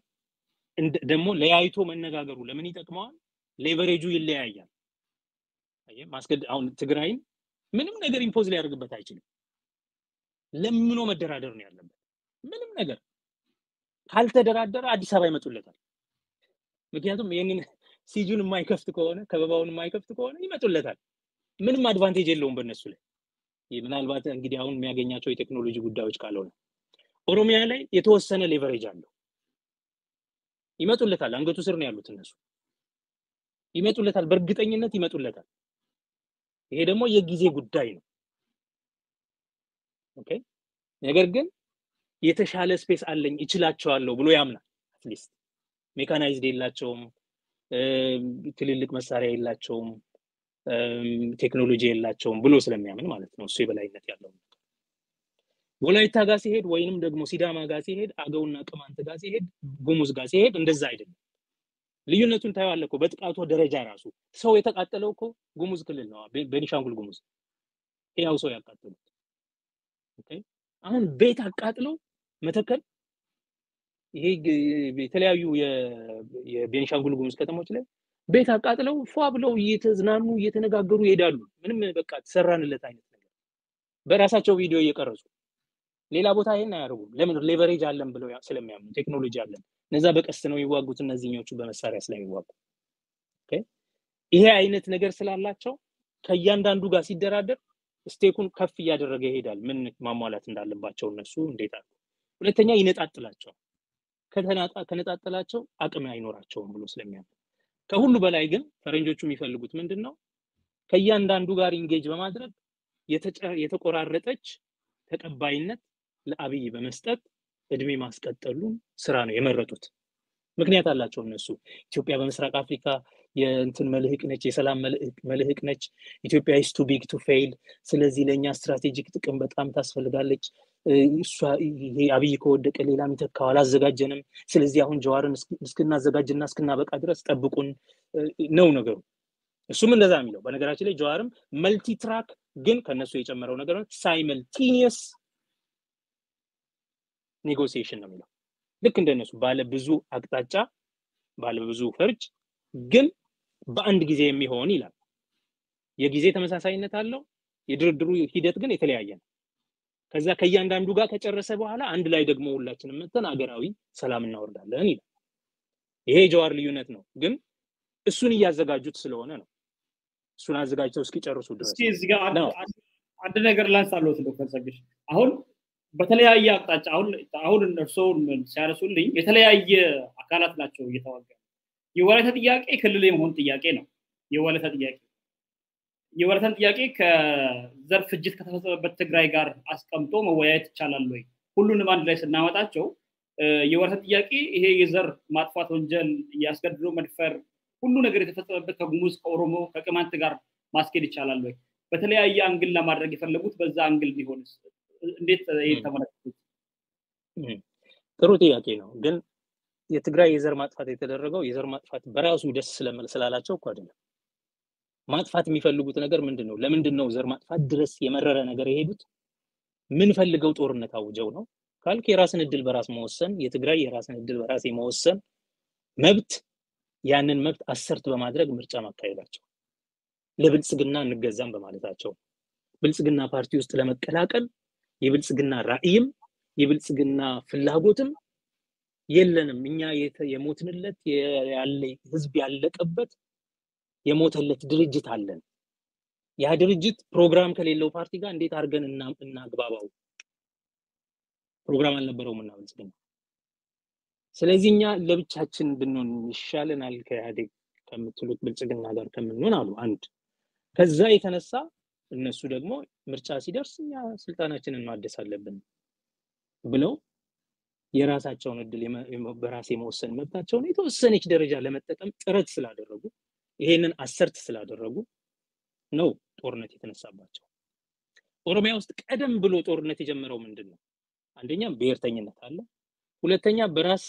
ደግሞ ለያይቶ መነጋገሩ ለምን ይጠቅመዋል? ሌቨሬጁ ይለያያል። አሁን ትግራይን ምንም ነገር ኢምፖዝ ሊያደርግበት አይችልም። ለምኖ መደራደር ነው ያለበት። ምንም ነገር ካልተደራደረ አዲስ አበባ ይመጡለታል። ምክንያቱም ይሄንን ሲጁን የማይከፍት ከሆነ ከበባውን የማይከፍት ከሆነ ይመጡለታል። ምንም አድቫንቴጅ የለውም በእነሱ ላይ። ምናልባት እንግዲህ አሁን የሚያገኛቸው የቴክኖሎጂ ጉዳዮች ካልሆነ ኦሮሚያ ላይ የተወሰነ ሌቨሬጅ አለው። ይመጡለታል። አንገቱ ስር ነው ያሉት እነሱ። ይመጡለታል፣ በእርግጠኝነት ይመጡለታል። ይሄ ደግሞ የጊዜ ጉዳይ ነው። ኦኬ። ነገር ግን የተሻለ ስፔስ አለኝ እችላቸዋለሁ ብሎ ያምናል። አትሊስት ሜካናይዝድ የላቸውም፣ ትልልቅ መሳሪያ የላቸውም፣ ቴክኖሎጂ የላቸውም ብሎ ስለሚያምን ማለት ነው። እሱ የበላይነት ያለው ወላይታ ጋር ሲሄድ ወይንም ደግሞ ሲዳማ ጋር ሲሄድ፣ አገውና ቅማንት ጋር ሲሄድ፣ ጉሙዝ ጋር ሲሄድ እንደዛ አይደለም። ልዩነቱን ታያለህ እኮ በጥቃቱ ደረጃ ራሱ። ሰው የተቃጠለው እኮ ጉሙዝ ክልል ነው፣ ቤኒሻንጉል ጉሙዝ ያው ሰው ያቃጠሉት። ኦኬ። አሁን ቤት አቃጥለው መተከል፣ ይሄ የተለያዩ የቤኒሻንጉል ጉሙዝ ከተሞች ላይ ቤት አቃጥለው ፏ ብለው እየተዝናኑ እየተነጋገሩ ይሄዳሉ። ምንም በቃ ተሰራንለት አይነት ነገር በራሳቸው ቪዲዮ እየቀረጹ። ሌላ ቦታ ይሄን አያደርጉም። ለምን? ሌቨሬጅ አለን ብለው ስለሚያምኑ፣ ቴክኖሎጂ አለን። እነዛ በቀስት ነው የሚዋጉት፣ እነዚህኞቹ በመሳሪያ ስለሚዋጉ። ኦኬ። ይሄ አይነት ነገር ስላላቸው ከእያንዳንዱ ጋር ሲደራደር ስቴኩን ከፍ እያደረገ ይሄዳል። ምን ማሟላት እንዳለባቸው እነሱ እንዴት አሉ። ሁለተኛ ይነጣጥላቸው። ከነጣጥላቸው አቅም አይኖራቸውም ብሎ ስለሚያምኑ። ከሁሉ በላይ ግን ፈረንጆቹ የሚፈልጉት ምንድነው? ከእያንዳንዱ ጋር ኢንጌጅ በማድረግ የተቆራረጠች ተቀባይነት ለአብይ በመስጠት እድሜ ማስቀጠሉን ስራ ነው የመረጡት። ምክንያት አላቸው እነሱ። ኢትዮጵያ በምስራቅ አፍሪካ የእንትን መልህቅ ነች፣ የሰላም መልህቅ ነች። ኢትዮጵያ is too big to fail። ስለዚህ ለኛ ስትራቴጂክ ጥቅም በጣም ታስፈልጋለች። እሷ ይሄ አብይ ከወደቀ ሌላ የሚተካው አላዘጋጀንም። ስለዚህ አሁን ጀዋርን እስክናዘጋጅና እስክናበቃ ድረስ ጠብቁን ነው ነገሩ። እሱም እንደዛ የሚለው። በነገራችን ላይ ጀዋርም መልቲ ትራክ ግን ከነሱ የጨመረው ነገር ነው፣ ሳይመልቲኒየስ ኔጎሲዬሽን ነው የሚለው። ልክ እንደነሱ ባለ ብዙ አቅጣጫ ባለ ብዙ ፈርጅ ግን በአንድ ጊዜ የሚሆን ይላል። የጊዜ ተመሳሳይነት አለው፣ የድርድሩ ሂደት ግን የተለያየ ነው። ከዛ ከእያንዳንዱ ጋር ከጨረሰ በኋላ አንድ ላይ ደግሞ ሁላችንም መተን አገራዊ ሰላም እናወርዳለን ይላል። ይሄ ጀዋር ልዩነት ነው፣ ግን እሱን እያዘጋጁት ስለሆነ ነው። እሱን አዘጋጅተው እስኪጨርሱ ድረስ። እስኪ እዚህ ጋር አንድ ነገር ላንሳለሁት ዶክተር ጸግሽ። አሁን በተለያየ አቅጣጫ አሁን እርስዎ ሲያነሱልኝ የተለያየ አካላት ናቸው እየተዋጋ። የወላይታ ጥያቄ ክልል የመሆን ጥያቄ ነው። የወላይታን ጥያቄ ከዘር ፍጅት ከተፈጸመበት ትግራይ ጋር አስቀምጦ መወያየት ይቻላል ወይ? ሁሉንም አንድ ላይ ስናመጣቸው የወላይታ ጥያቄ ይሄ የዘር ማጥፋት ወንጀል፣ ያስገድዶ መድፈር፣ ሁሉ ነገር የተፈጸመበት ከጉሙዝ ከኦሮሞ ከቅማንት ጋር ማስኬድ ይቻላል ወይ? በተለያየ አንግል ለማድረግ የፈለጉት በዛ አንግል ቢሆንስ እንዴት ተመለከቱት? ጥሩ ጥያቄ ነው። ግን የትግራይ የዘር ማጥፋት የተደረገው የዘር ማጥፋት በራሱ ደስ ስላላቸው እኮ አይደለም። ማጥፋት የሚፈልጉት ነገር ምንድነው? ለምንድነው ዘር ማጥፋት ድረስ የመረረ ነገር የሄዱት? ምን ፈልገው ጦርነት አውጀው ነው ካልክ የራስን እድል በራስ መወሰን፣ የትግራይ የራስን እድል በራስ የመወሰን መብት፣ ያንን መብት አሰርት በማድረግ ምርጫ ማካሄዳቸው፣ ለብልጽግና እንገዛም በማለታቸው፣ ብልጽግና ፓርቲ ውስጥ ለመቀላቀል የብልጽግና ራዕይም የብልጽግና ፍላጎትም የለንም። እኛ የሞትንለት ያለ ህዝብ ያለቀበት የሞተለት ድርጅት አለን። ያ ድርጅት ፕሮግራም ከሌለው ፓርቲ ጋር እንዴት አድርገን እናግባባው? ፕሮግራም አልነበረውም እና ብልጽግና። ስለዚህኛ ለብቻችን ብንሆን ይሻለናል ከኢህአዴግ ከምትሉት ብልጽግና ጋር ከምንሆን አሉ አንድ ከዛ የተነሳ እነሱ ደግሞ ምርጫ ሲደርስ እኛ ስልጣናችንን ማደስ አለብን ብለው የራሳቸውን እድል በራስ የመወሰን መብታቸውን የተወሰነች ደረጃ ለመጠቀም ጥረት ስላደረጉ ይሄንን አሰርት ስላደረጉ ነው ጦርነት የተነሳባቸው። ኦሮሚያ ውስጥ ቀደም ብሎ ጦርነት የጀመረው ምንድነው? አንደኛ ብሔርተኝነት አለ፣ ሁለተኛ በራስ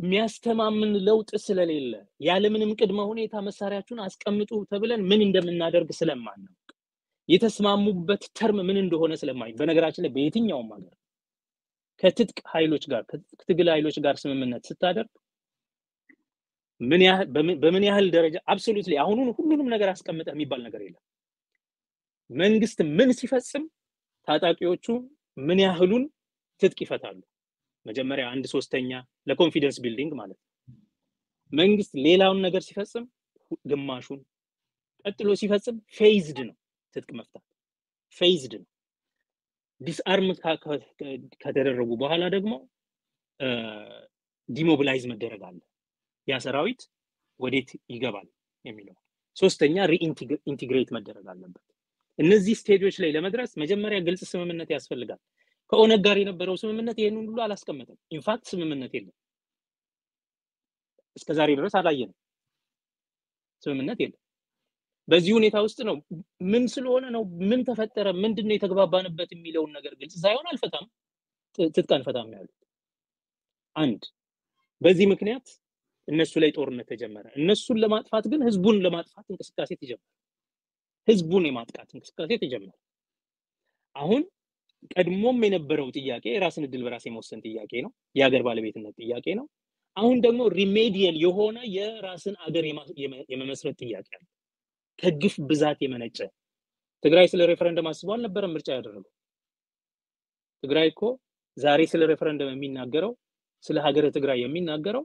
የሚያስተማምን ለውጥ ስለሌለ ያለምንም ቅድመ ሁኔታ መሳሪያችሁን አስቀምጡ ተብለን ምን እንደምናደርግ ስለማናውቅ የተስማሙበት ተርም ምን እንደሆነ ስለማይ በነገራችን ላይ በየትኛውም ሀገር ከትጥቅ ኃይሎች ጋር ከትግል ኃይሎች ጋር ስምምነት ስታደርግ በምን ያህል ደረጃ አብሶሉትሊ አሁኑን ሁሉንም ነገር አስቀምጠ የሚባል ነገር የለም። መንግስት ምን ሲፈጽም ታጣቂዎቹ ምን ያህሉን ትጥቅ ይፈታሉ? መጀመሪያ 1/3 ለኮንፊደንስ ቢልዲንግ ማለት ነው። መንግስት ሌላውን ነገር ሲፈጽም ግማሹን ቀጥሎ ሲፈጽም ፌዝድ ነው ትጥቅ መፍታት ፌዝድ ነው። ዲስአርም ከተደረጉ በኋላ ደግሞ ዲሞቢላይዝ መደረግ አለ። ያ ሰራዊት ወዴት ይገባል የሚለው ሶስተኛ ሪኢንቲግሬት መደረግ አለበት። እነዚህ ስቴጆች ላይ ለመድረስ መጀመሪያ ግልጽ ስምምነት ያስፈልጋል። ከኦነግ ጋር የነበረው ስምምነት ይሄንን ሁሉ አላስቀመጠም። ኢንፋክት ስምምነት የለም እስከዛሬ ድረስ አላየንም። ስምምነት የለም። በዚህ ሁኔታ ውስጥ ነው ምን ስለሆነ ነው ምን ተፈጠረ ምንድነው የተግባባንበት የሚለው ነገር ግልጽ ሳይሆን አልፈታም ትጥቅ አንፈታም ያሉት አንድ በዚህ ምክንያት እነሱ ላይ ጦርነት ተጀመረ። እነሱን ለማጥፋት ግን ህዝቡን ለማጥፋት እንቅስቃሴ ተጀመረ። ህዝቡን የማጥቃት እንቅስቃሴ ተጀመረ። አሁን ቀድሞም የነበረው ጥያቄ የራስን እድል በራስ የመወሰን ጥያቄ ነው፣ የሀገር ባለቤትነት ጥያቄ ነው። አሁን ደግሞ ሪሜዲየል የሆነ የራስን አገር የመመስረት ጥያቄ አለ። ከግፍ ብዛት የመነጨ ትግራይ ስለ ሬፈረንደም አስቧል ነበር ምርጫ ያደረገው። ትግራይ እኮ ዛሬ ስለ ሬፈረንደም የሚናገረው ስለ ሀገረ ትግራይ የሚናገረው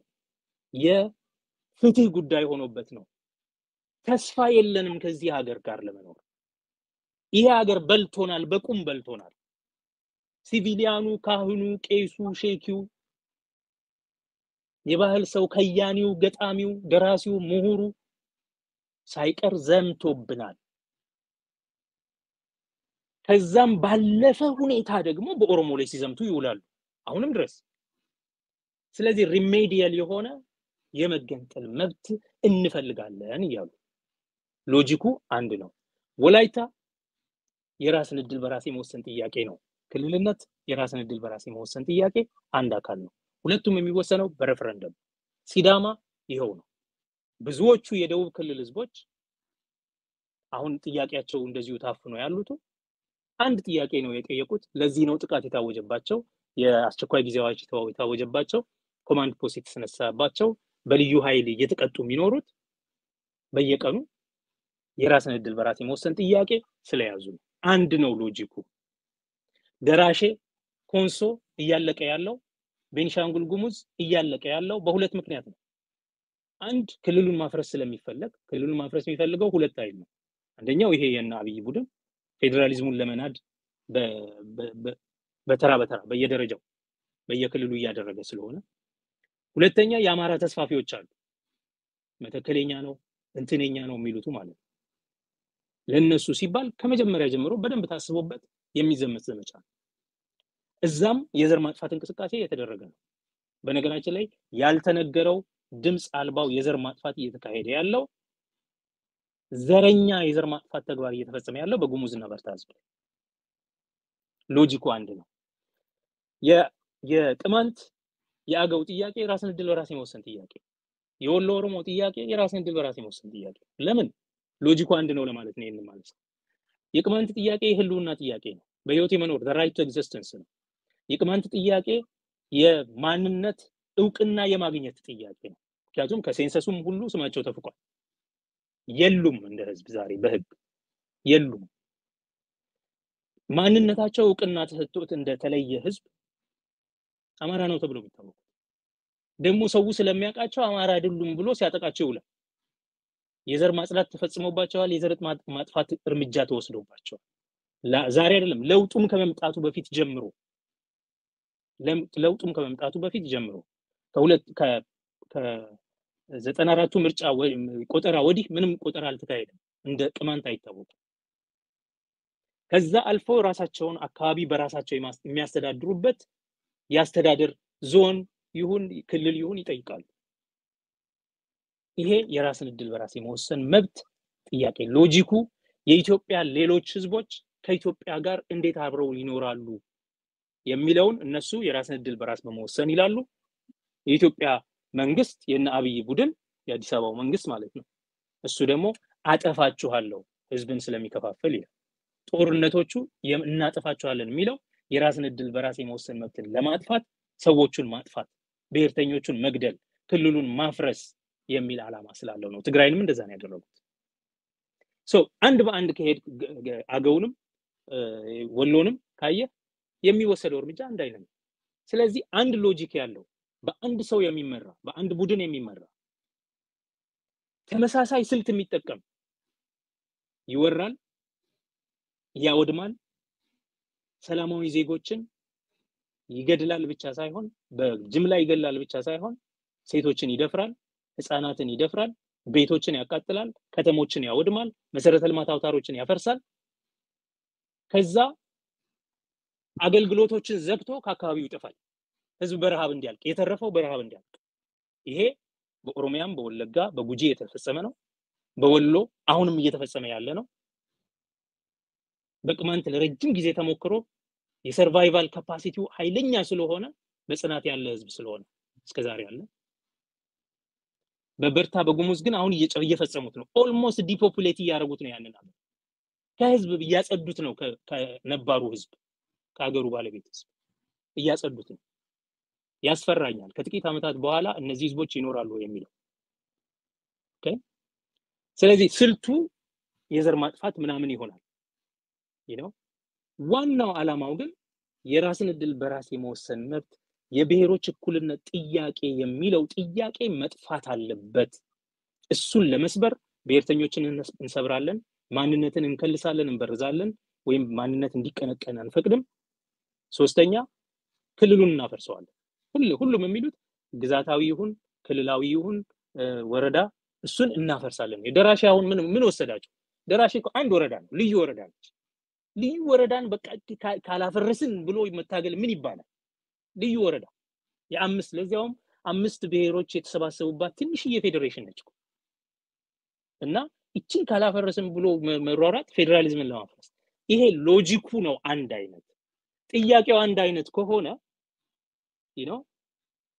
የፍትህ ጉዳይ ሆኖበት ነው። ተስፋ የለንም ከዚህ ሀገር ጋር ለመኖር። ይሄ ሀገር በልቶናል፣ በቁም በልቶናል። ሲቪሊያኑ፣ ካህኑ፣ ቄሱ፣ ሼኪው፣ የባህል ሰው፣ ከያኒው፣ ገጣሚው፣ ደራሲው፣ ምሁሩ ሳይቀር ዘምቶብናል። ከዛም ባለፈ ሁኔታ ደግሞ በኦሮሞ ላይ ሲዘምቱ ይውላሉ አሁንም ድረስ። ስለዚህ ሪሜዲየል የሆነ የመገንጠል መብት እንፈልጋለን ይያሉ። ሎጂኩ አንድ ነው። ወላይታ የራስን እድል በራስ የመወሰን ጥያቄ ነው። ክልልነት የራስን እድል በራስ የመወሰን ጥያቄ አንድ አካል ነው። ሁለቱም የሚወሰነው በሬፈረንደም። ሲዳማ ይሄው ነው። ብዙዎቹ የደቡብ ክልል ህዝቦች አሁን ጥያቄያቸው እንደዚሁ ታፍኖ ያሉት አንድ ጥያቄ ነው የጠየቁት። ለዚህ ነው ጥቃት የታወጀባቸው፣ የአስቸኳይ ጊዜ አዋጅ የታወጀባቸው፣ ኮማንድ ፖስት የተነሳባቸው፣ በልዩ ኃይል እየተቀጡ የሚኖሩት በየቀኑ የራስን እድል በራስ የመወሰን ጥያቄ ስለያዙ ነው። አንድ ነው ሎጂኩ። ደራሼ ኮንሶ እያለቀ ያለው ቤንሻንጉል ጉሙዝ እያለቀ ያለው በሁለት ምክንያት ነው። አንድ ክልሉን ማፍረስ ስለሚፈልግ፣ ክልሉን ማፍረስ የሚፈልገው ሁለት ኃይል ነው። አንደኛው ይሄ የና አብይ ቡድን ፌደራሊዝሙን ለመናድ በተራ በየደረጃው በየክልሉ እያደረገ ስለሆነ፣ ሁለተኛ የአማራ ተስፋፊዎች አሉ። መተከለኛ ነው እንትነኛ ነው የሚሉት ማለት ነው። ለነሱ ሲባል ከመጀመሪያ ጀምሮ በደንብ ታስቦበት የሚዘመት ዘመቻ ነው። እዛም የዘር ማጥፋት እንቅስቃሴ የተደረገ ነው። በነገራችን ላይ ያልተነገረው ድምጽ አልባው የዘር ማጥፋት እየተካሄደ ያለው ዘረኛ የዘር ማጥፋት ተግባር እየተፈጸመ ያለው በጉሙዝና በርታ ህዝብ። ሎጂኩ አንድ ነው። የቅማንት የአገው ጥያቄ የራስን እድል በራስ የመወሰን ጥያቄ፣ የወሎ ኦሮሞ ጥያቄ የራስን እድል በራስ የመወሰን ጥያቄ። ለምን ሎጂኩ አንድ ነው ለማለት ነው። ይሄን ማለት ነው። የቅማንት ጥያቄ የህልውና ጥያቄ ነው። በህይወት የመኖር the right to existence ነው። የቅማንት ጥያቄ የማንነት እውቅና የማግኘት ጥያቄ ነው። ምክንያቱም ከሴንሰሱም ሁሉ ስማቸው ተፍቋል። የሉም እንደ ህዝብ ዛሬ በህግ የሉም። ማንነታቸው እውቅና ተሰጥቶት እንደተለየ ህዝብ አማራ ነው ተብሎ ቢታወቁ ደግሞ ሰው ስለሚያውቃቸው አማራ አይደሉም ብሎ ሲያጠቃቸው ይውላል። የዘር ማጽዳት ተፈጽሞባቸዋል። የዘር ማጥፋት እርምጃ ተወስዶባቸዋል። ዛሬ አይደለም ለውጡም ከመምጣቱ በፊት ጀምሮ ከ94ቱ ምርጫ ወይም ቆጠራ ወዲህ ምንም ቆጠራ አልተካሄደም። እንደ ቅማንት አይታወቅም። ከዛ አልፎ ራሳቸውን አካባቢ በራሳቸው የሚያስተዳድሩበት ያስተዳደር ዞን ይሁን ክልል ይሁን ይጠይቃሉ። ይሄ የራስን እድል በራስ የመወሰን መብት ጥያቄ ሎጂኩ የኢትዮጵያ ሌሎች ህዝቦች ከኢትዮጵያ ጋር እንዴት አብረው ይኖራሉ የሚለውን እነሱ የራስን እድል በራስ በመወሰን ይላሉ። የኢትዮጵያ መንግስት የነ አብይ ቡድን የአዲስ አበባው መንግስት ማለት ነው እሱ ደግሞ አጠፋችኋለሁ ህዝብን ስለሚከፋፈል ይላል። ጦርነቶቹ እናጠፋችኋለን የሚለው የራስን እድል በራስ የመወሰን መብትን ለማጥፋት ሰዎቹን ማጥፋት ብሔርተኞቹን መግደል ክልሉን ማፍረስ የሚል ዓላማ ስላለው ነው። ትግራይንም እንደዛ ነው ያደረጉት። አንድ በአንድ ከሄድ አገውንም ወሎንም ካየ የሚወሰደው እርምጃ አንድ አይነት ነው። ስለዚህ አንድ ሎጂክ ያለው በአንድ ሰው የሚመራ በአንድ ቡድን የሚመራ ተመሳሳይ ስልት የሚጠቀም ይወራል፣ ያወድማል፣ ሰላማዊ ዜጎችን ይገድላል ብቻ ሳይሆን በጅምላ ይገድላል ብቻ ሳይሆን ሴቶችን ይደፍራል፣ ህፃናትን ይደፍራል፣ ቤቶችን ያቃጥላል፣ ከተሞችን ያወድማል፣ መሰረተ ልማት አውታሮችን ያፈርሳል። ከዛ አገልግሎቶችን ዘግቶ ከአካባቢው ይጠፋል። ህዝብ በረሃብ እንዲያልቅ የተረፈው በረሃብ እንዲያልቅ። ይሄ በኦሮሚያም በወለጋ በጉጂ የተፈጸመ ነው። በወሎ አሁንም እየተፈጸመ ያለ ነው። በቅማንት ለረጅም ጊዜ ተሞክሮ የሰርቫይቫል ካፓሲቲው ኃይለኛ ስለሆነ በጽናት ያለ ህዝብ ስለሆነ እስከዛሬ ያለ በበርታ በጉሙዝ ግን አሁን እየፈጸሙት ነው። ኦልሞስት ዲፖፑሌት ያደረጉት ነው። ያንን አለ ከህዝብ እያጸዱት ነው። ከነባሩ ህዝብ ከሀገሩ ባለቤት ህዝብ እያጸዱት ነው። ያስፈራኛል ከጥቂት አመታት በኋላ እነዚህ ህዝቦች ይኖራሉ የሚለው። ኦኬ ስለዚህ ስልቱ የዘር ማጥፋት ምናምን ይሆናል። ዋናው ዓላማው ግን የራስን እድል በራስ የመወሰን መብት የብሔሮች እኩልነት ጥያቄ የሚለው ጥያቄ መጥፋት አለበት። እሱን ለመስበር ብሔርተኞችን እንሰብራለን፣ ማንነትን እንከልሳለን፣ እንበርዛለን፣ ወይም ማንነት እንዲቀነቀን አንፈቅድም። ሶስተኛ ክልሉን እናፈርሰዋለን። ሁሉም የሚሉት ግዛታዊ ይሁን ክልላዊ ይሁን ወረዳ እሱን እናፈርሳለን። የደራሼ አሁን ምን ወሰዳቸው? ደራሼ እኮ አንድ ወረዳ ነው፣ ልዩ ወረዳ ነች። ልዩ ወረዳን በቃ ካላፈረስን ብሎ መታገል ምን ይባላል? ልዩ ወረዳ የአምስት ለዚያውም 5 ብሔሮች የተሰባሰቡባት ትንሽዬ ፌዴሬሽን ነች እና እቺን ካላፈረስን ብሎ መሯሯጥ ፌደራሊዝምን ለማፍረስ ይሄ ሎጂኩ ነው። አንድ አይነት ጥያቄው አንድ አይነት ከሆነ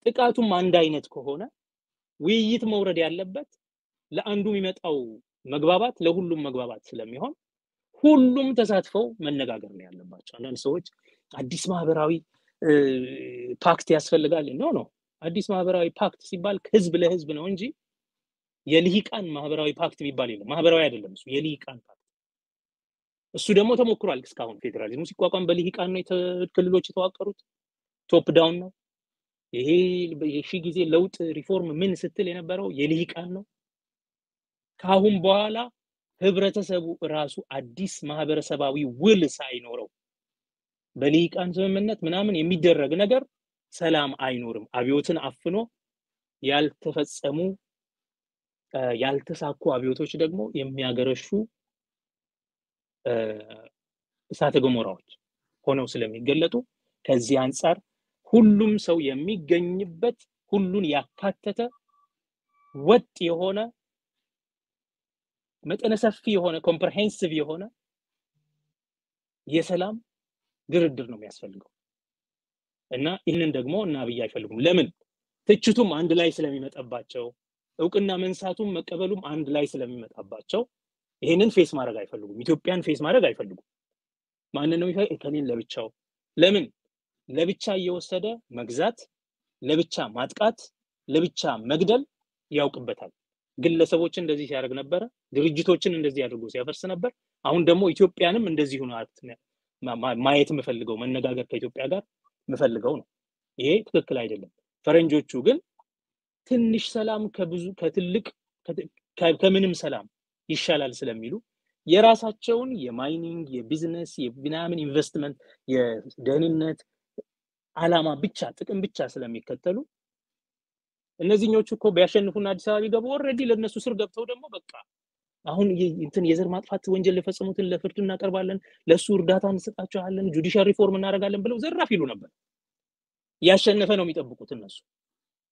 ጥቃቱም አንድ አይነት ከሆነ ውይይት መውረድ ያለበት ለአንዱ የሚመጣው መግባባት ለሁሉም መግባባት ስለሚሆን ሁሉም ተሳትፈው መነጋገር ነው ያለባቸው። አንዳንድ ሰዎች አዲስ ማህበራዊ ፓክት ያስፈልጋል ነው አዲስ ማህበራዊ ፓክት ሲባል ህዝብ ለህዝብ ነው እንጂ የልሂቃን ማህበራዊ ፓክት የሚባል የለም። ማህበራዊ አይደለም እሱ የልሂቃን ፓክት። እሱ ደግሞ ተሞክሯል። እስካሁን ፌደራሊዝሙ ሲቋቋም በልሂቃን ነው ክልሎች የተዋቀሩት፣ ቶፕ ዳውን ነው። ይሄ የሺ ጊዜ ለውጥ ሪፎርም ምን ስትል የነበረው የልሂቃን ነው። ካሁን በኋላ ህብረተሰቡ ራሱ አዲስ ማህበረሰባዊ ውል ሳይኖረው በልሂቃን ስምምነት ምናምን የሚደረግ ነገር ሰላም አይኖርም። አብዮትን አፍኖ ያልተፈጸሙ ያልተሳኩ አብዮቶች ደግሞ የሚያገረሹ እሳተ ገሞራዎች ሆነው ስለሚገለጡ ከዚህ አንፃር ሁሉም ሰው የሚገኝበት ሁሉን ያካተተ ወጥ የሆነ መጠነ ሰፊ የሆነ ኮምፕሬሄንሲቭ የሆነ የሰላም ድርድር ነው የሚያስፈልገው እና ይህንን ደግሞ እና አብይ አይፈልጉም። ለምን? ትችቱም አንድ ላይ ስለሚመጣባቸው እውቅና መንሳቱም መቀበሉም አንድ ላይ ስለሚመጣባቸው ይሄንን ፌስ ማድረግ አይፈልጉም። ኢትዮጵያን ፌስ ማድረግ አይፈልጉም። ማንን ነው ከኔን ለብቻው ለምን ለብቻ እየወሰደ መግዛት፣ ለብቻ ማጥቃት፣ ለብቻ መግደል ያውቅበታል። ግለሰቦችን እንደዚህ ሲያደርግ ነበር፣ ድርጅቶችን እንደዚህ አድርጎ ሲያፈርስ ነበር። አሁን ደግሞ ኢትዮጵያንም እንደዚህ ሆነ ማየት የምፈልገው መነጋገር ከኢትዮጵያ ጋር የምፈልገው ነው። ይሄ ትክክል አይደለም። ፈረንጆቹ ግን ትንሽ ሰላም ከብዙ ከትልቅ ከምንም ሰላም ይሻላል ስለሚሉ የራሳቸውን የማይኒንግ የቢዝነስ የቢናምን ኢንቨስትመንት የደህንነት ዓላማ ብቻ ጥቅም ብቻ ስለሚከተሉ እነዚህኞቹ እኮ ቢያሸንፉና አዲስ አበባ ቢገቡ ኦልሬዲ ለነሱ ስር ገብተው ደግሞ በቃ አሁን እንትን የዘር ማጥፋት ወንጀል ለፈጸሙትን ለፍርድ እናቀርባለን፣ ለሱ እርዳታ እንሰጣቸዋለን፣ ጁዲሻል ሪፎርም እናደርጋለን ብለው ዘራፍ ይሉ ነበር። ያሸነፈ ነው የሚጠብቁት እነሱ።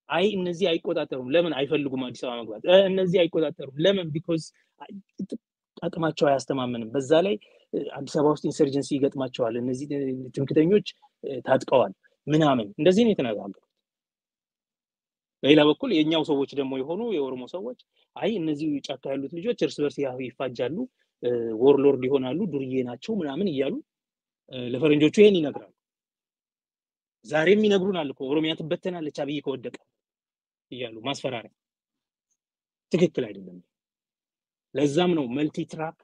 አይ እነዚህ አይቆጣጠሩም፣ ለምን አይፈልጉም አዲስ አበባ መግባት? እነዚህ አይቆጣጠሩም፣ ለምን? ቢኮዝ አቅማቸው አያስተማምንም። በዛ ላይ አዲስ አበባ ውስጥ ኢንሰርጀንሲ ይገጥማቸዋል፣ እነዚህ ትምክተኞች ታጥቀዋል ምናምን፣ እንደዚህ ነው የተነጋገሩት። በሌላ በኩል የኛው ሰዎች ደግሞ የሆኑ የኦሮሞ ሰዎች አይ እነዚህ ጫካ ያሉት ልጆች እርስ በርስ ይፋጃሉ፣ ወርሎርድ ይሆናሉ፣ ዱርዬ ናቸው ምናምን እያሉ ለፈረንጆቹ ይሄን ይነግራሉ። ዛሬም ይነግሩናል እኮ ኦሮሚያ ትበተናለች አብይ ከወደቀ እያሉ ማስፈራሪያ። ትክክል አይደለም። ለዛም ነው መልቲ ትራክ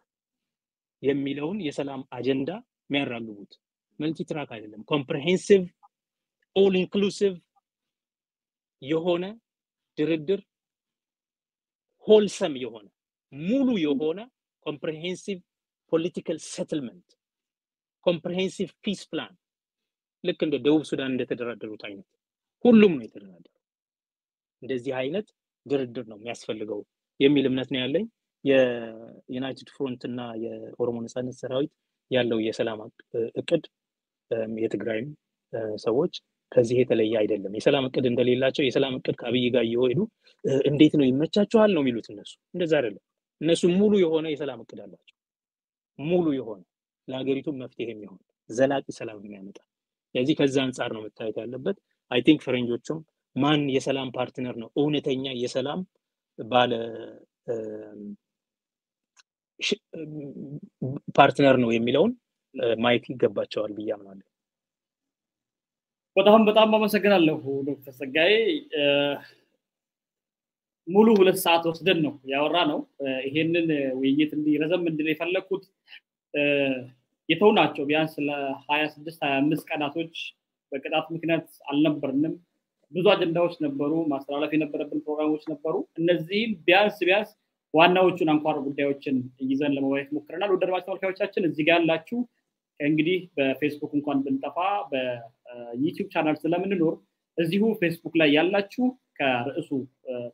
የሚለውን የሰላም አጀንዳ የሚያራግቡት። መልቲ ትራክ አይደለም፣ ኮምፕሬሄንሲቭ ኦል ኢንክሉሲቭ የሆነ ድርድር፣ ሆልሰም የሆነ ሙሉ የሆነ ኮምፕሬሄንሲቭ ፖለቲካል ሴትልመንት፣ ኮምፕሬሄንሲቭ ፒስ ፕላን ልክ እንደ ደቡብ ሱዳን እንደተደራደሩት አይነት ሁሉም ነው የተደራደሩ። እንደዚህ አይነት ድርድር ነው የሚያስፈልገው የሚል እምነት ነው ያለኝ። የዩናይትድ ፍሮንት እና የኦሮሞ ነጻነት ሰራዊት ያለው የሰላም እቅድ የትግራይም ሰዎች ከዚህ የተለየ አይደለም። የሰላም እቅድ እንደሌላቸው የሰላም እቅድ ከአብይ ጋር እየሄዱ እንዴት ነው ይመቻቸዋል ነው የሚሉት እነሱ። እንደዛ አይደለም። እነሱ ሙሉ የሆነ የሰላም እቅድ አላቸው። ሙሉ የሆነ ለሀገሪቱ መፍትሄ የሚሆን ዘላቂ ሰላም የሚያመጣ። ስለዚህ ከዛ አንፃር ነው መታየት ያለበት። አይ ቲንክ ፈረንጆቹም ማን የሰላም ፓርትነር ነው እውነተኛ የሰላም ባለ ፓርትነር ነው የሚለውን ማየት ይገባቸዋል ብዬ አምናለሁ። በጣም አመሰግናለሁ ዶክተር ጸጋዬ። ሙሉ 2 ሰዓት ወስደን ነው ያወራ ነው። ይሄንን ውይይት እንዲረዘም እንድል የፈለኩት የተውናቸው ቢያንስ ለ26 25 ቀናቶች በቅጣት ምክንያት አልነበርንም። ብዙ አጀንዳዎች ነበሩ፣ ማስተላለፍ የነበረብን ፕሮግራሞች ነበሩ። እነዚህን ቢያንስ ዋናዎቹን አንኳር ጉዳዮችን ይዘን ለመወያየት ሞክረናል። ወደ አድማጭ ተመልካቾቻችን እዚህ ጋር ያላችሁ እንግዲህ በፌስቡክ እንኳን ብንጠፋ በዩቲዩብ ቻናል ስለምንኖር እዚሁ ፌስቡክ ላይ ያላችሁ ከርዕሱ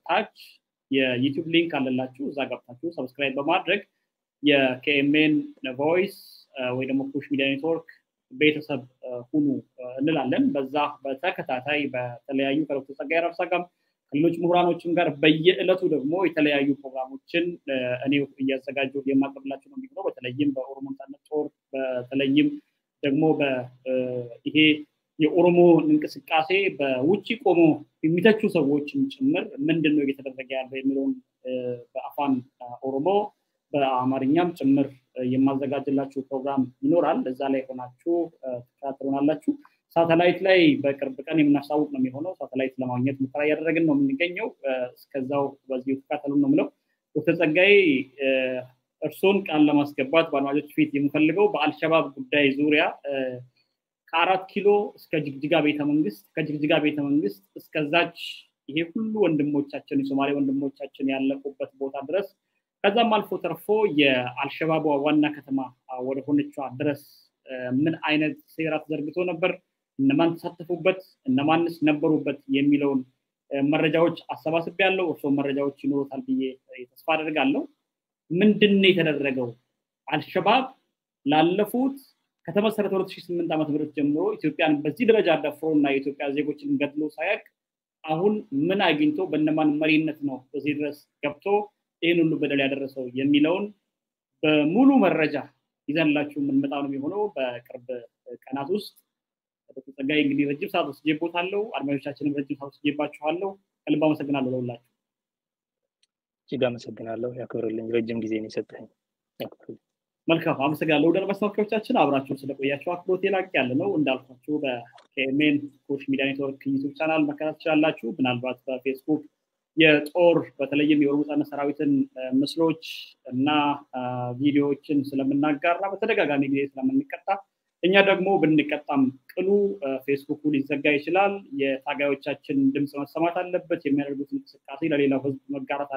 ታች የዩቲዩብ ሊንክ አለላችሁ፣ እዛ ገብታችሁ ሰብስክራይብ በማድረግ የኬኤምኤን ቮይስ ወይ ደግሞ ኩሽ ሚዲያ ኔትወርክ ቤተሰብ ሁኑ እንላለን። በዛ በተከታታይ በተለያዩ ከዶክተር ጸጋዬ አራርሳ ጋር ከሌሎች ምሁራኖችም ጋር በየዕለቱ ደግሞ የተለያዩ ፕሮግራሞችን እኔው እያዘጋጀሁ የማቀርብላችሁ ነው የሚሆነው። በተለይም በኦሮሞ ነጻነት ጦር በተለይም ደግሞ በይሄ የኦሮሞ እንቅስቃሴ በውጪ ቆሞ የሚተቹ ሰዎችን ጭምር ምንድነው እየተደረገ ያለው የሚለውን በአፋን ኦሮሞ በአማርኛም ጭምር የማዘጋጅላችሁ ፕሮግራም ይኖራል። እዛ ላይ ሆናችሁ ተከታተሉናላችሁ። ሳተላይት ላይ በቅርብ ቀን የምናሳውቅ ነው የሚሆነው። ሳተላይት ለማግኘት ሙከራ እያደረግን ነው የምንገኘው። እስከዛው በዚሁ ተከታተሉን ነው የምለው። ዶክተር ጸጋዬ እርሶን ቃል ለማስገባት በአድማጮች ፊት የምፈልገው በአልሸባብ ጉዳይ ዙሪያ ከ4 ኪሎ እስከ ጅግጅጋ ቤተመንግስት ከጅግጅጋ ቤተመንግስት እስከዛች ይሄ ሁሉ ወንድሞቻችን የሶማሌ ወንድሞቻችን ያለቁበት ቦታ ድረስ ከዛም አልፎ ተርፎ የአልሸባብ ዋና ከተማ ወደ ሆነችዋ ድረስ ምን አይነት ሴራ ተዘርግቶ ነበር፣ እነማን ተሳተፉበት፣ እነማንስ ነበሩበት የሚለውን መረጃዎች አሰባስቤያለሁ። እርሶ መረጃዎች ይኖሩታል ብዬ ተስፋ አደርጋለሁ። ምንድነው የተደረገው? አልሸባብ ላለፉት ከተመሰረተ 2008 ዓመተ ምህረት ጀምሮ ኢትዮጵያን በዚህ ደረጃ ደፍሮና የኢትዮጵያ ዜጎችን ገድሎ ሳያቅ አሁን ምን አግኝቶ በእነማን መሪነት ነው በዚህ ድረስ ገብቶ ይሄን ሁሉ በደል ያደረሰው የሚለውን በሙሉ መረጃ ይዘንላችሁ የምንመጣው ነው የሚሆነው በቅርብ ቀናት ውስጥ። ዶክተር ጸጋዬ እንግዲህ ረጅም ሰዓት ወስጄቦታለሁ፣ አድማጮቻችንም ረጅም ሰዓት ወስጄባችኋለሁ። ከልብ አመሰግናለሁ ለሁላችሁ። እጅግ አመሰግናለሁ። ያክብርልኝ፣ ረጅም ጊዜ ነው የሰጠኝ። ያክብርልኝ። መልካም አመሰግናለሁ። ወደ ተመልካቾቻችን አብራችሁን ስለቆያችሁ አክብሮቴ ላቅ ያለ ነው። እንዳልኳችሁ በኬኤምኤን ኩሽ ሚዲያ ኔትወርክ ዩቲዩብ ቻናል መከታተል ትችላላችሁ። ምናልባት በፌስቡክ የጦር በተለይም የኦሮሞ ነጻነት ሰራዊትን ምስሎች እና ቪዲዮዎችን ስለምናጋራ በተደጋጋሚ ጊዜ ስለምንቀጣ እኛ ደግሞ ብንቀጣም ቅሉ ፌስቡክ ሊዘጋ ይችላል። የታጋዮቻችን ድምጽ መሰማት አለበት። የሚያደርጉት እንቅስቃሴ ለሌላው ህዝብ መጋራት